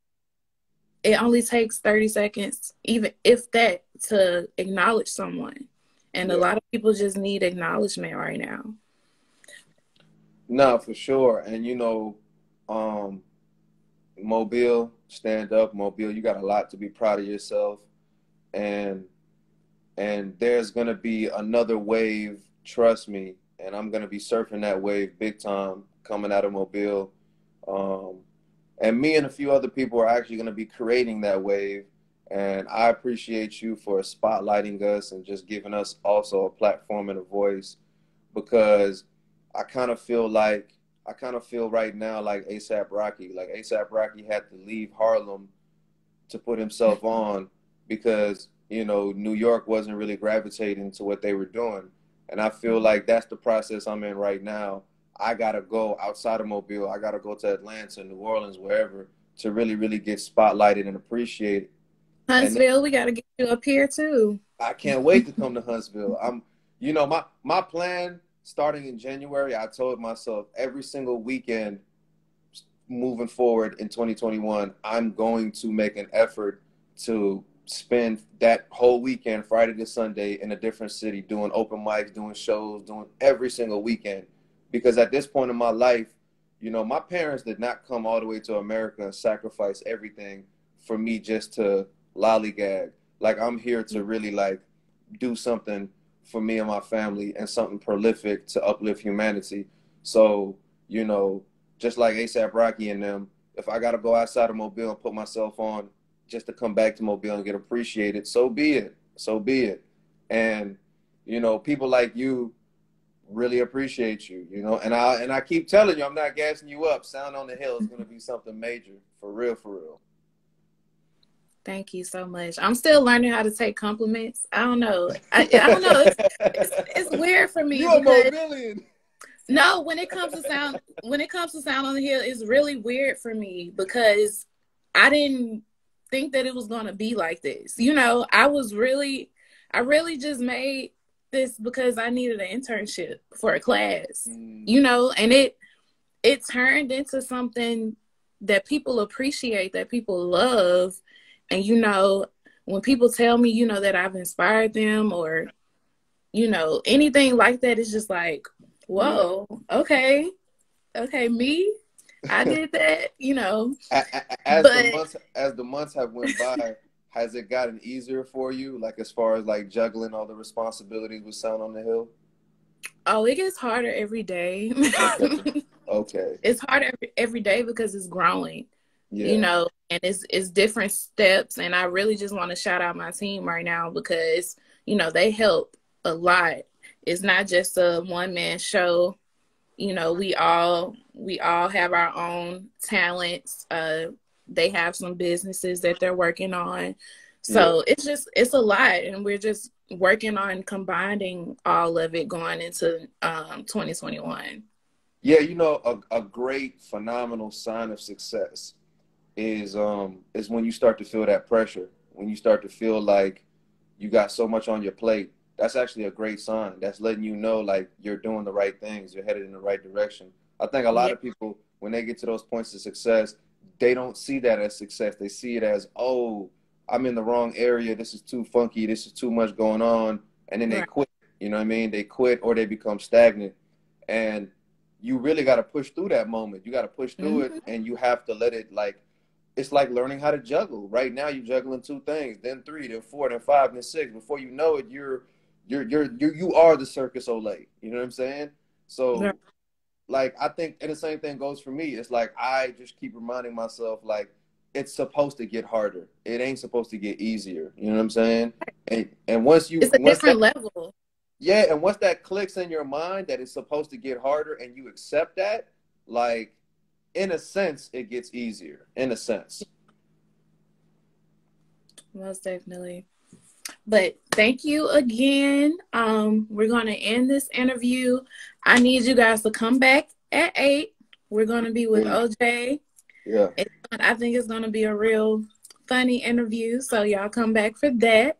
it only takes 30 seconds, even if that, to acknowledge someone. And a Yeah. lot of people just need acknowledgement right now. No, for sure. And Mobile, stand up, Mobile, you got a lot to be proud of yourself. And there's gonna be another wave, trust me, and I'm gonna be surfing that wave big time coming out of Mobile. Um, and me and a few other people are actually gonna be creating that wave. And I appreciate you for spotlighting us and just giving us also a platform and a voice because I kind of feel like I kind of feel right now like ASAP Rocky. Like ASAP Rocky had to leave Harlem, to put himself on because, you know, New York wasn't really gravitating to what they were doing. And I feel like that's the process I'm in right now. I got to go outside of Mobile. I got to go to Atlanta, New Orleans, wherever, to really, really get spotlighted and appreciated. And Huntsville, we got to get you up here too. I can't wait to come to Huntsville. You know, my plan starting in January, I told myself every single weekend moving forward in 2021, I'm going to make an effort to spend that whole weekend, Friday to Sunday, in a different city, doing open mics, doing shows, doing every single weekend. Because at this point in my life, you know, my parents did not come all the way to America and sacrifice everything for me just to lollygag. Like, I'm here to really, like, do something for me and my family and something prolific to uplift humanity. So, you know, just like ASAP Rocky and them, if I got to go outside of Mobile and put myself on just to come back to Mobile and get appreciated, so be it. So be it. And, you know, people like you really appreciate you, you know, and I keep telling you, I'm not gassing you up. Sound on the Hill is going to be something major, for real, for real. Thank you so much. I'm still learning how to take compliments. I don't know. I don't know. It's weird for me. You a because Mobilian. No, when it comes to Sound on the Hill, it's really weird for me because I didn't think that it was gonna be like this. You know, I really just made this because I needed an internship for a class. You know, and it turned into something that people appreciate, that people love. And you know, when people tell me, you know, that I've inspired them or, you know, anything like that, it's just like, whoa, okay, me, I did that, you know. As But the months have went by, has it gotten easier for you, like as far as like juggling all the responsibilities with Sound on the Hill? oh, it gets harder every day. Okay. It's harder every day because it's growing, you Yeah. know, and it's different steps. And I really just want to shout out my team right now because, you know, they help a lot. It's not just a one-man show. You know, we all have our own talents. They have some businesses that they're working on. So Yeah. it's a lot, and we're just working on combining all of it going into 2021. Yeah, you know, a great, phenomenal sign of success is when you start to feel that pressure, when you start to feel like you got so much on your plate. That's actually a great sign. That's letting you know like you're doing the right things, you're headed in the right direction. I think a lot Yeah. of people, when they get to those points of success, they don't see that as success. They see it as, oh, I'm in the wrong area. This is too funky. This is too much going on. And then they Right. quit. You know what I mean? They quit or they become stagnant. And you really got to push through that moment. You got to push through it Mm-hmm. and you have to let it like, it's like learning how to juggle. Right now you're juggling two things, then three, then four, then five, then six. Before you know it, you are the Circus Olay. You know what I'm saying? Right. So like I think, and the same thing goes for me. It's like I just keep reminding myself like it's supposed to get harder. It ain't supposed to get easier. You know what I'm saying? And It's a once that different level. yeah, and once that clicks in your mind that it's supposed to get harder and you accept that, like in a sense, it gets easier. In a sense. Most definitely. But thank you again. We're going to end this interview. I need you guys to come back at 8. We're going to be with Please. OJ. Yeah. I think it's going to be a real funny interview. So y'all come back for that.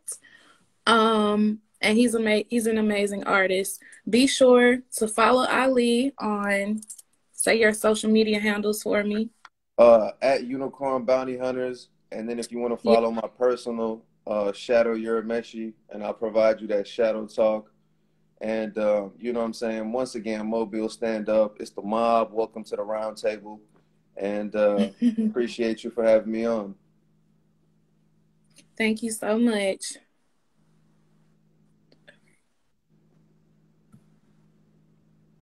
And he's an amazing artist. Be sure to follow Ali on, say your social media handles for me. At Unicorn Bounty Hunters. And then if you want to Yeah. follow my personal Shadow Urameshi, and I'll provide you that shadow talk. And you know what I'm saying? Once again, Mobile stand up. It's the mob. Welcome to the round table. And appreciate you for having me on. Thank you so much.